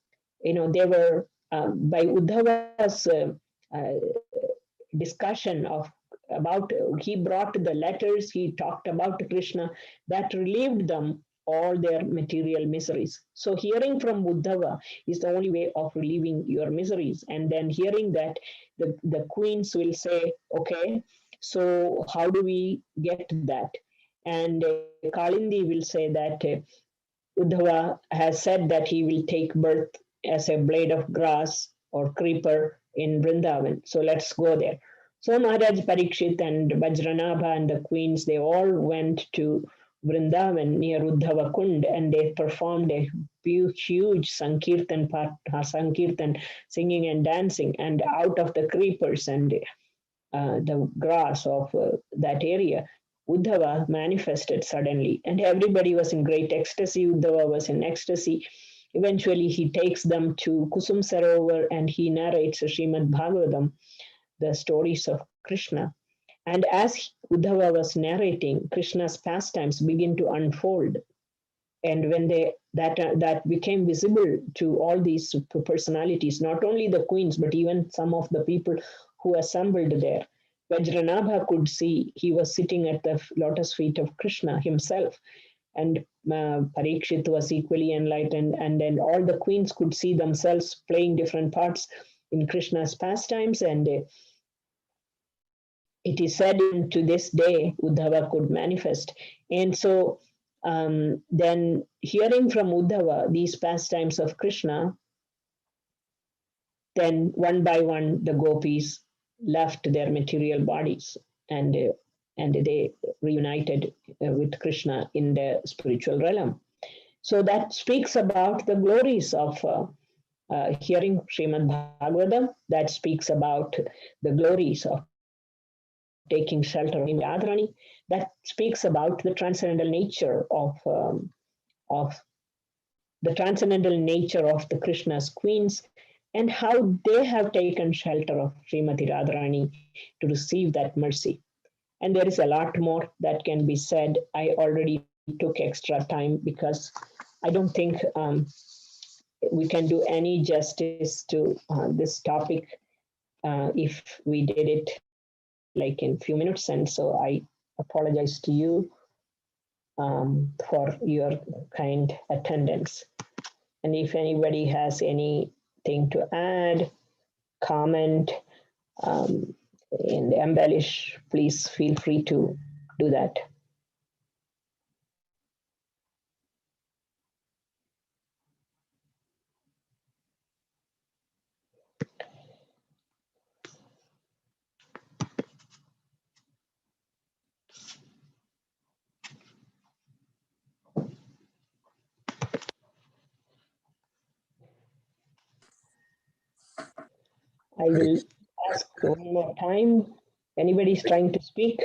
S1: they were, by Uddhava's discussion about, he brought the letters, he talked about Krishna, that relieved them all their material miseries. So hearing from Uddhava is the only way of relieving your miseries. And then hearing that, the queens will say, "Okay, so how do we get that?" And Kalindi will say that Uddhava has said that he will take birth as a blade of grass or creeper in Vrindavan. So let's go there. So Maharaj Parikshit and Vajranabha and the queens, they all went to Vrindavan near Uddhava Kund, and they performed a huge Sankirtan, singing and dancing. And out of the creepers and the grass of that area, Uddhava manifested suddenly, and everybody was in great ecstasy. Uddhava was in ecstasy. Eventually, he takes them to Kusum Sarovar and he narrates Srimad Bhagavatam, the stories of Krishna. And as Uddhava was narrating, Krishna's pastimes begin to unfold. And when that became visible to all these personalities, not only the queens, but even some of the people who assembled there, Vajranabha could see he was sitting at the lotus feet of Krishna himself. And Parikshit was equally enlightened, and then all the queens could see themselves playing different parts in Krishna's pastimes. And it is said even to this day, Uddhava could manifest. And so then hearing from Uddhava these pastimes of Krishna, then one by one the gopis left their material bodies, and they reunited with Krishna in the spiritual realm. So that speaks about the glories of hearing Srimad Bhagavatam. That speaks about the glories of taking shelter of Radharani. That speaks about the transcendental nature of the transcendental nature of the Krishna's queens, and how they have taken shelter of Srimati Radharani to receive that mercy. And there is a lot more that can be said. I already took extra time because I don't think we can do any justice to this topic if we did it like in few minutes. And so I apologize to you for your kind attendance. And if anybody has anything to add, comment, and embellish, please feel free to do that. I will ask one more time. Anybody is trying to speak?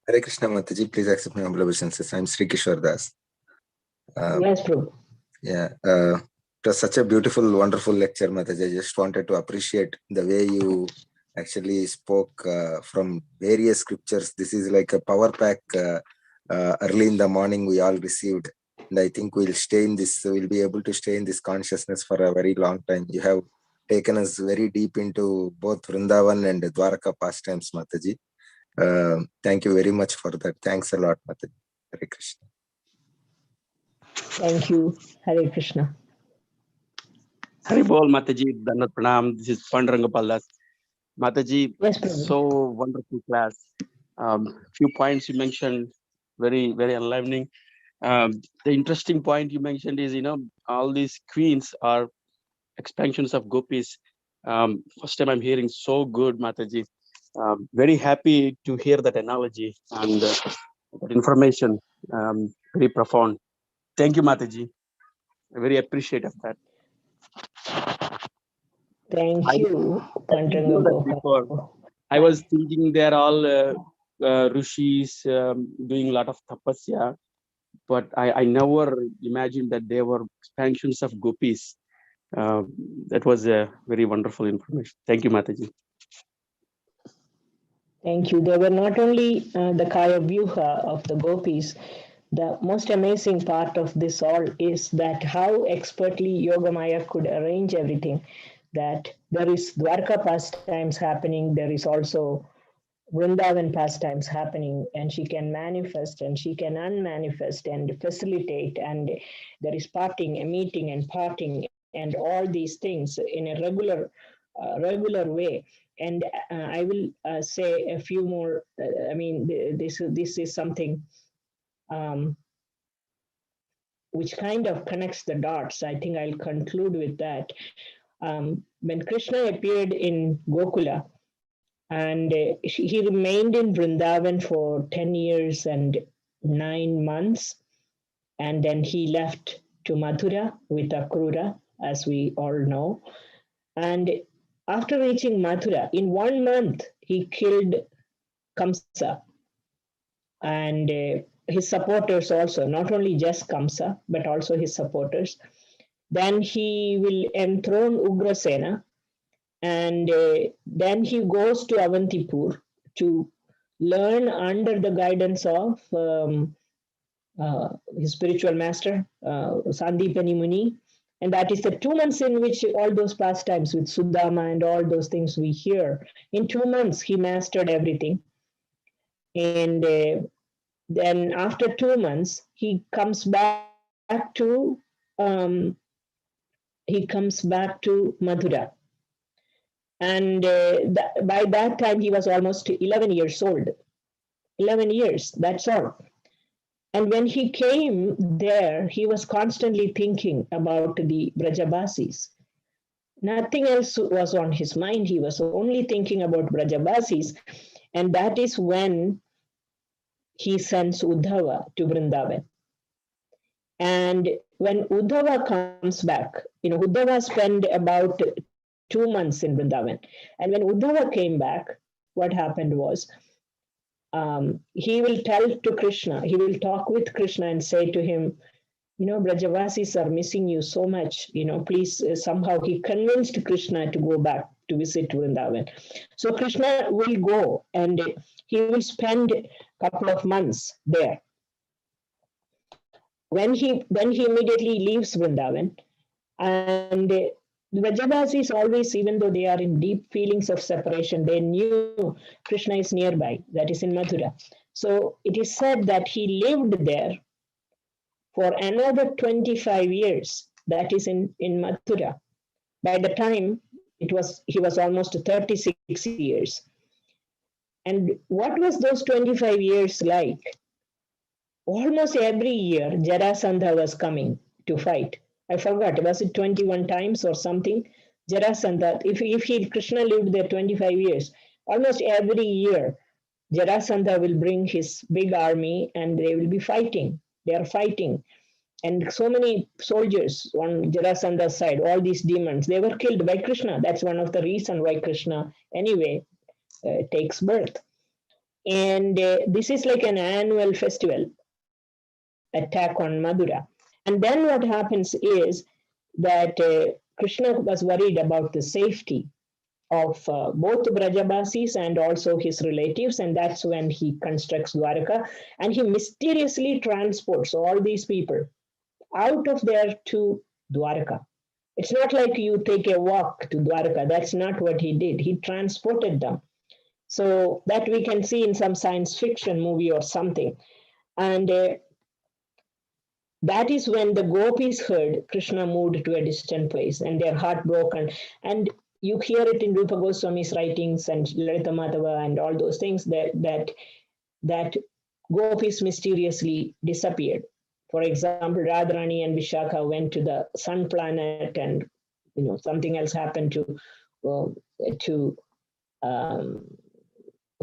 S2: Hare Krishna Mataji, please accept my humble obeisances. I'm Sri Kishore Das.
S1: Yes, Prabhu.
S2: Yeah, it was such a beautiful, wonderful lecture, Mataji. I just wanted to appreciate the way you actually spoke from various scriptures. This is like a power pack early in the morning we all received. And I think we'll be able to stay in this consciousness for a very long time. You have taken us very deep into both Vrindavan and Dwaraka pastimes, Mataji. Thank you very much for that. Thanks a lot, Mataji. Hare Krishna.
S1: Thank you. Hare Krishna.
S3: Hari Bol, Mataji, Dandat Pranam. This is Panduranga Paldas. Mataji,
S1: yes, Prabhu.
S3: So wonderful class. Few points you mentioned, very, very enlivening. The interesting point you mentioned is, all these queens are expansions of gopis. First time I'm hearing so good, Mataji. Very happy to hear that analogy and that information. Very profound. Thank you, Mataji. I very appreciate of that.
S1: Thank you,
S3: before. I was thinking they're all rishis doing a lot of tapasya, but I never imagined that they were expansions of gopis. That was a very wonderful information. Thank you, Mataji.
S1: Thank you. They were not only the Kaya Vyuha of the gopis. The most amazing part of this all is that how expertly Yogamaya could arrange everything. That there is Dwarka pastimes happening, there is also Vrindavan pastimes happening, and she can manifest and she can unmanifest and facilitate, and there is parting, a meeting and parting, and all these things in a regular way. And I will say a few more. This is something which kind of connects the dots. I think I'll conclude with that. When Krishna appeared in Gokula, and he remained in Vrindavan for 10 years and 9 months, and then he left to Mathura with Akrura, as we all know. And after reaching Mathura, in 1 month, he killed Kamsa and his supporters also, not only just Kamsa, but also his supporters. Then he will enthrone Ugrasena, and then he goes to Avantipur to learn under the guidance of his spiritual master, Sandipani Muni. And that is the 2 months in which all those pastimes with Sudama and all those things we hear. In 2 months, he mastered everything. And then after 2 months, he comes back to Mathura. And by that time, he was almost 11 years old. 11 years, that's all. And when he came there, he was constantly thinking about the Brajabasis. Nothing else was on his mind. He was only thinking about Brajabasis. And that is when he sends Uddhava to Vrindavan. And when Uddhava comes back, Uddhava spent about 2 months in Vrindavan. And when Uddhava came back, what happened was, he will tell to Krishna, he will talk with Krishna and say to him, Brajavasis are missing you so much, please, somehow he convinced Krishna to go back to visit Vrindavan. So Krishna will go and he will spend a couple of months there. Then he immediately leaves Vrindavan, and the Brajavasis always, even though they are in deep feelings of separation, they knew Krishna is nearby, that is in Mathura. So it is said that he lived there for another 25 years, that is in Mathura. By the time he was almost 36 years. And what was those 25 years like? Almost every year, Jarasandha was coming to fight. I forgot, was it 21 times or something? Jarasandha, if Krishna lived there 25 years, almost every year, Jarasandha will bring his big army and they will be fighting. They are fighting. And so many soldiers on Jarasandha's side, all these demons, they were killed by Krishna. That's one of the reasons why Krishna, anyway, takes birth. And this is like an annual festival, attack on Madura. And then what happens is that Krishna was worried about the safety of both Brajabasis and also his relatives, and that's when he constructs Dwaraka, and he mysteriously transports all these people out of there to Dwaraka. It's not like you take a walk to Dwaraka. That's not what he did. He transported them. So that we can see in some science fiction movie or something. And that is when the gopis heard Krishna moved to a distant place and their heart broken. And you hear it in Rupa Goswami's writings and Lalita Madhava and all those things that gopis mysteriously disappeared. For example, Radharani and Vishaka went to the sun planet, and something else happened to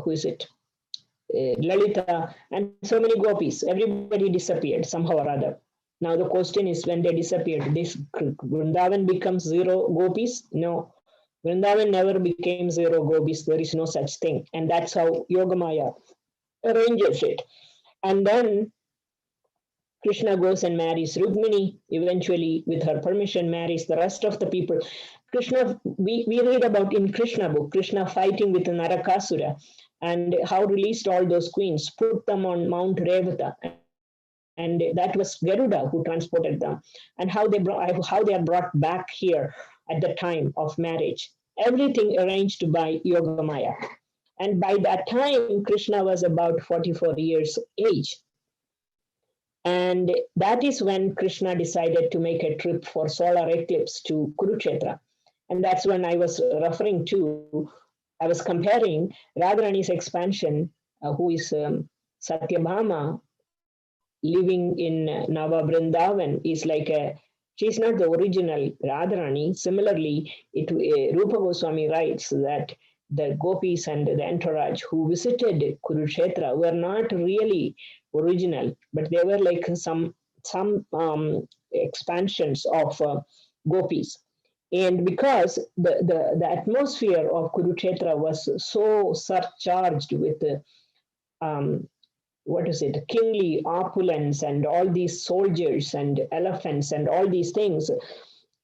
S1: who is it? Lalita, and so many gopis. Everybody disappeared somehow or other. Now the question is, when they disappeared, this Vrindavan becomes zero gopis? No, Vrindavan never became zero gopis. There is no such thing, and that's how Yogamaya arranges it. And then Krishna goes and marries Rukmini, eventually, with her permission, marries the rest of the people. Krishna, we read about in Krishna book, Krishna fighting with Narakasura, and how released all those queens, put them on Mount Revata, and that was Garuda who transported them, and how they are brought back here at the time of marriage. Everything arranged by Yogamaya. And by that time, Krishna was about 44 years age. And that is when Krishna decided to make a trip for solar eclipse to Kurukshetra. And that's when I was referring to, I was comparing Radharani's expansion, who is Satyabhama, living in Nava Vrindavan, is like she's not the original Radharani. Similarly, Rupa Goswami writes that the gopis and the entourage who visited Kurukshetra were not really original, but they were like some expansions of gopis. And because the atmosphere of Kurukshetra was so surcharged with kingly opulence and all these soldiers and elephants and all these things.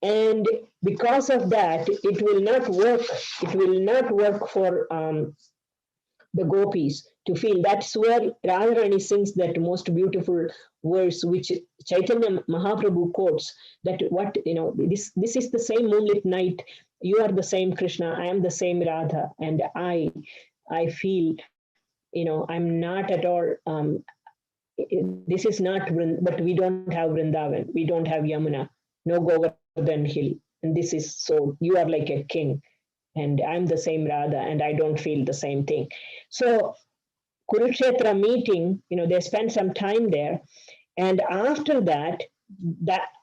S1: And because of that, it will not work. It will not work for the gopis to feel. That's where Radharani sings that most beautiful verse, which Chaitanya Mahaprabhu quotes, that this is the same moonlit night. You are the same Krishna. I am the same Radha, and I feel, I'm not at all. This is not, but we don't have Vrindavan. We don't have Yamuna. No Govardhan Hill. And this is so. You are like a king. And I'm the same Radha, and I don't feel the same thing. So Kurukshetra meeting, they spent some time there. And after that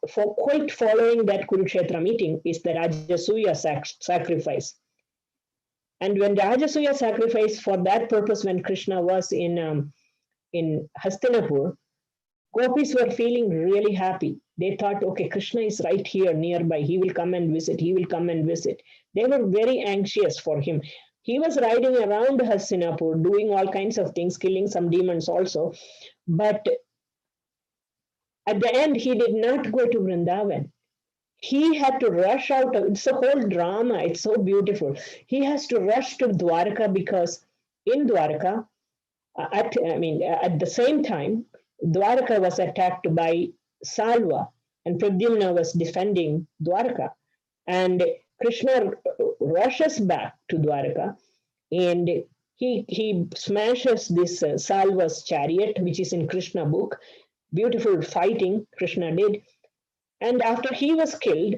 S1: for quite following that Kurukshetra meeting is the Rajasuya sacrifice. And when Rajasuya sacrifice, for that purpose, when Krishna was in Hastinapur, gopis were feeling really happy. They thought, okay, Krishna is right here nearby. He will come and visit. He will come and visit. They were very anxious for him. He was riding around Hastinapur, doing all kinds of things, killing some demons also. But at the end, he did not go to Vrindavan. He had to rush out. It's a whole drama. It's so beautiful. He has to rush to Dwaraka because in Dwaraka, at the same time, Dwaraka was attacked by Salva, and Pradyumna was defending Dwaraka. And Krishna rushes back to Dwaraka, and he smashes this Salva's chariot, which is in Krishna book. Beautiful fighting Krishna did. And after he was killed,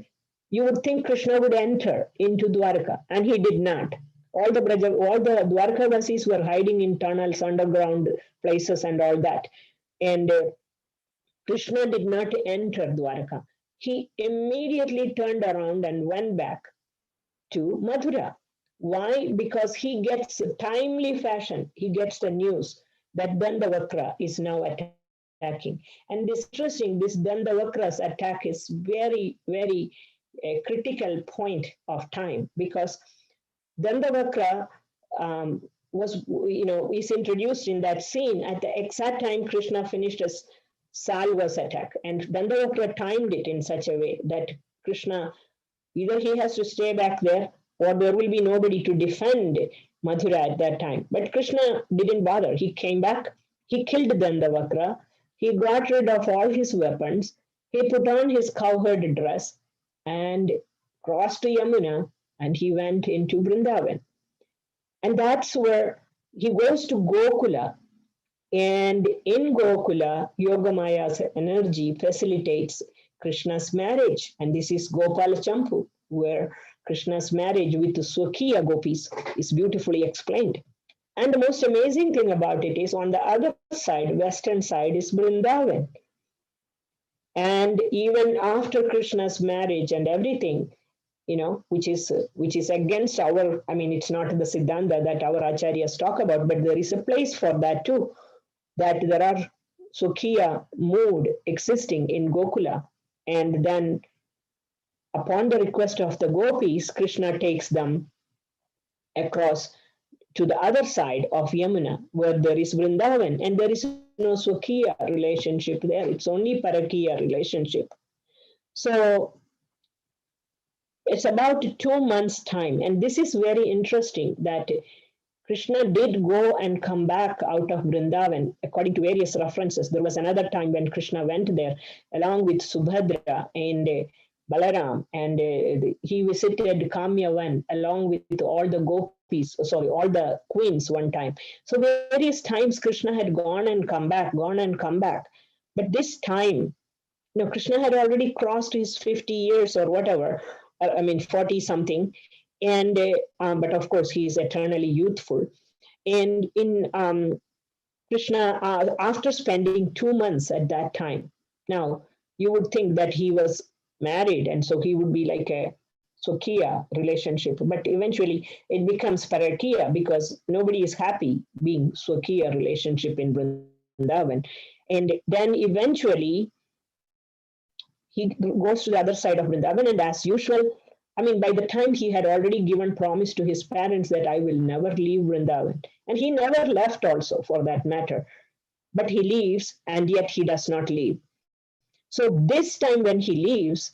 S1: you would think Krishna would enter into Dwaraka, and he did not. All the Dwarkavasis were hiding in tunnels, underground places, and all that. And Krishna did not enter Dwaraka. He immediately turned around and went back to Mathura. Why? Because he gets timely fashion. He gets the news that Dandavakra is now attacking attacking. And this interesting, this Dandavakra's attack is very, very critical point of time, because Dandavakra was, is introduced in that scene at the exact time Krishna finished his Salva's attack. And Dandavakra timed it in such a way that Krishna, either he has to stay back there or there will be nobody to defend Mathura at that time. But Krishna didn't bother. He came back, he killed Dandavakra, he got rid of all his weapons, he put on his cowherd dress and crossed to Yamuna, and he went into Vrindavan. And that's where he goes to Gokula. And in Gokula, Yogamaya's energy facilitates Krishna's marriage. And this is Gopala Champu, where Krishna's marriage with the Swakiya gopis is beautifully explained. And the most amazing thing about it is on the other side, western side, is Vrindavan. And even after Krishna's marriage and everything, which is against our, it's not the Siddhanta that our acharyas talk about, but there is a place for that too, that there are Sukhiya mood existing in Gokula. And then upon the request of the gopis, Krishna takes them across to the other side of Yamuna, where there is Vrindavan, and there is no Sukhiya relationship there. It's only Parakiya relationship. So it's about 2 months' time. And this is very interesting that Krishna did go and come back out of Vrindavan. According to various references, there was another time when Krishna went there along with Subhadra and Balaram, and he visited Kamyavan along with all the gopis, all the queens one time. So various times Krishna had gone and come back. But this time, Krishna had already crossed his 50 years or whatever, 40 something. And but of course, he is eternally youthful. And in Krishna, after spending 2 months at that time, now you would think that he was married, and so he would be like a Sukhiya relationship. But eventually, it becomes Parakiya because nobody is happy being Sukhiya relationship in Vrindavan. And then eventually, he goes to the other side of Vrindavan, and as usual, by the time he had already given promise to his parents that I will never leave Vrindavan. And he never left also, for that matter. But he leaves, and yet he does not leave. So this time when he leaves,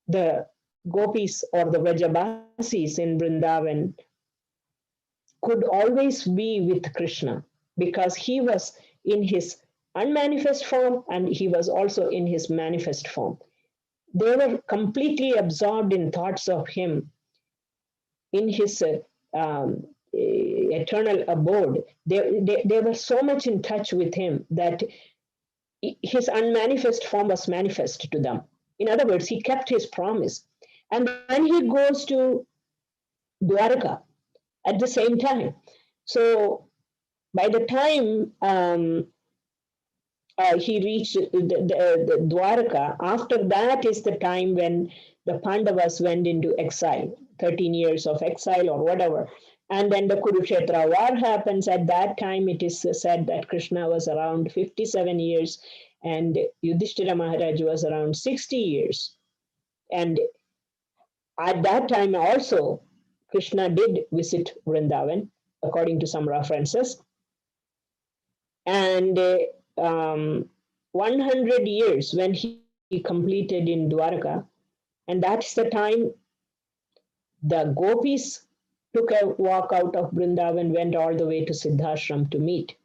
S1: the gopis or the Vrajabasis in Vrindavan could always be with Krishna, because he was in his unmanifest form and he was also in his manifest form. They were completely absorbed in thoughts of him in his eternal abode. They were so much in touch with him that his unmanifest form was manifest to them. In other words, he kept his promise. And then he goes to Dwaraka at the same time. So by the time he reached the Dwaraka, after that is the time when the Pandavas went into exile, 13 years of exile or whatever. And then the Kurukshetra war happens. At that time, it is said that Krishna was around 57 years and Yudhishthira Maharaj was around 60 years. And at that time also, Krishna did visit Vrindavan, according to some references. And 100 years when he completed in Dwaraka, and that's the time the gopis took a walk out of Vrindavan, went all the way to Siddhashram to meet.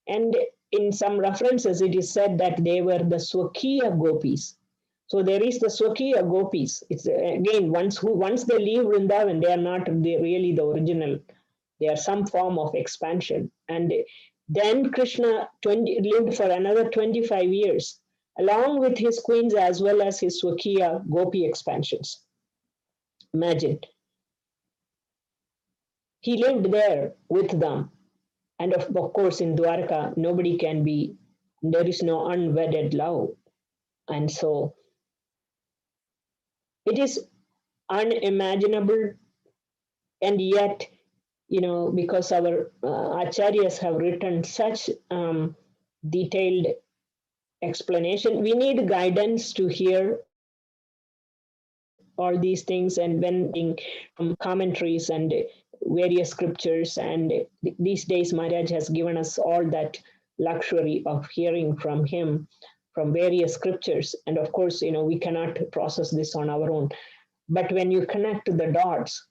S1: And in some references, it is said that they were the Swakiya gopis. So there is the Swakiya gopis. It's again, once they leave Vrindavan, they are not really the original. They are some form of expansion. And then Krishna lived for another 25 years, along with his queens as well as his Swakiya gopi expansions. Imagine. He lived there with them. And of course, in Dwarka, there is no unwedded love. And so it is unimaginable. And yet, because our acharyas have written such detailed explanation. We need guidance to hear all these things, and when from commentaries and various scriptures, and these days Maharaj has given us all that luxury of hearing from him from various scriptures. And of course, we cannot process this on our own. But when you connect the dots,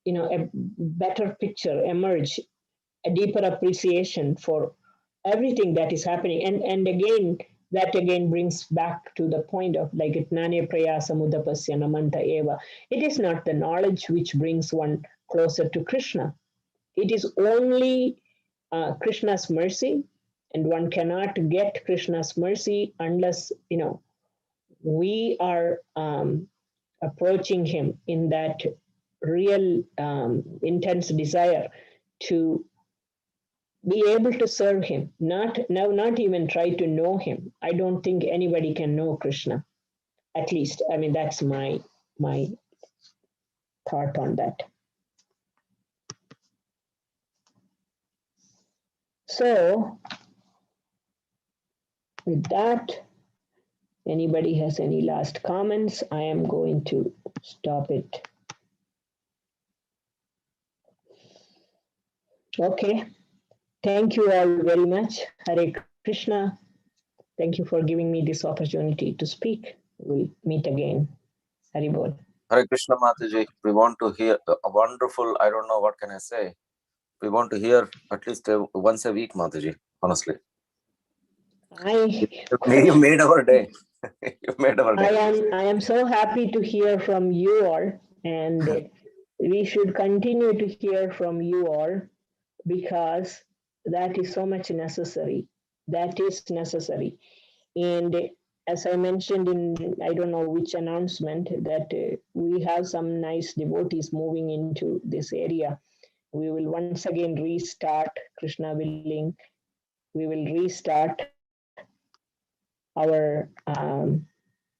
S1: a better picture emerge, a deeper appreciation for everything that is happening. And again, that again brings back to the point of like Jnane Prayasa Mudapasya Namanta Eva. It is not the knowledge which brings one closer to Krishna. It is only Krishna's mercy, and one cannot get Krishna's mercy unless we are approaching him in that real intense desire to be able to serve him, not even try to know him. I don't think anybody can know Krishna. At least, I mean, that's my thought on that. So, with that, anybody has any last comments? I am going to stop it. Okay. Thank you all very much. Hare Krishna. Thank you for giving me this opportunity to speak. We'll meet again. Hari Bol.
S4: Hare Krishna Mataji, we want to hear a wonderful, I don't know what can I say. We want to hear at least once a week, Mataji, honestly. You made our day. You made our day.
S1: I am so happy to hear from you all, and we should continue to hear from you all, because that is so much necessary. That is necessary. And as I mentioned in, I don't know which announcement, that we have some nice devotees moving into this area. We will once again restart, Krishna willing, we will restart our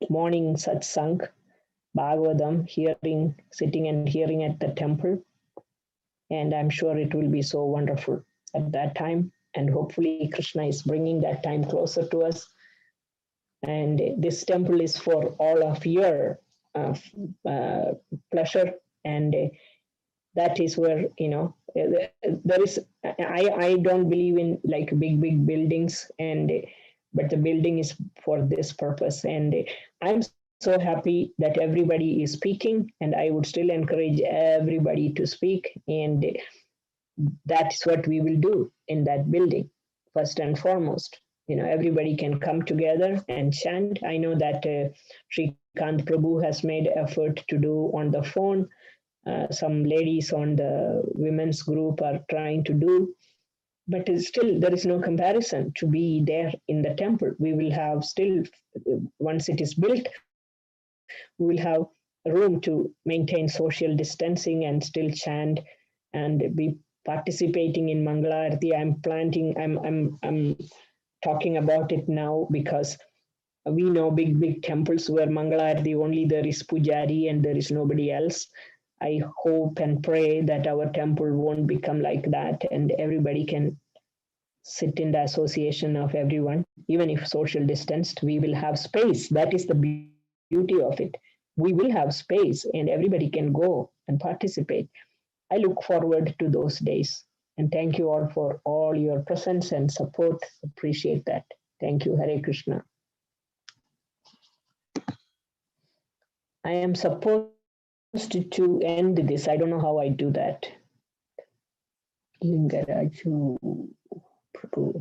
S1: morning satsang, Bhagavatam, sitting and hearing at the temple. And I'm sure it will be so wonderful at that time. And hopefully Krishna is bringing that time closer to us. And this temple is for all of your pleasure. And that is where, there is, I don't believe in like big buildings, but the building is for this purpose. And I'm so happy that everybody is speaking, and I would still encourage everybody to speak. And that's what we will do in that building, first and foremost. Everybody can come together and chant. I know that Srikant Prabhu has made effort to do on the phone. Some ladies on the women's group are trying to do, but still there is no comparison to be there in the temple. We will have still, once it is built, we will have room to maintain social distancing and still chant and be participating in Mangala Arati. I'm talking about it now because we know big temples where Mangala Arati only there is Pujari and there is nobody else. I hope and pray that our temple won't become like that, and everybody can sit in the association of everyone. Even if social distanced, we will have space. That is the beauty of it. We will have space and everybody can go and participate. I look forward to those days. And thank you all for all your presence and support. Appreciate that. Thank you. Hare Krishna. I am supposed to end this. I don't know how I do that. Lingaraju Prabhu.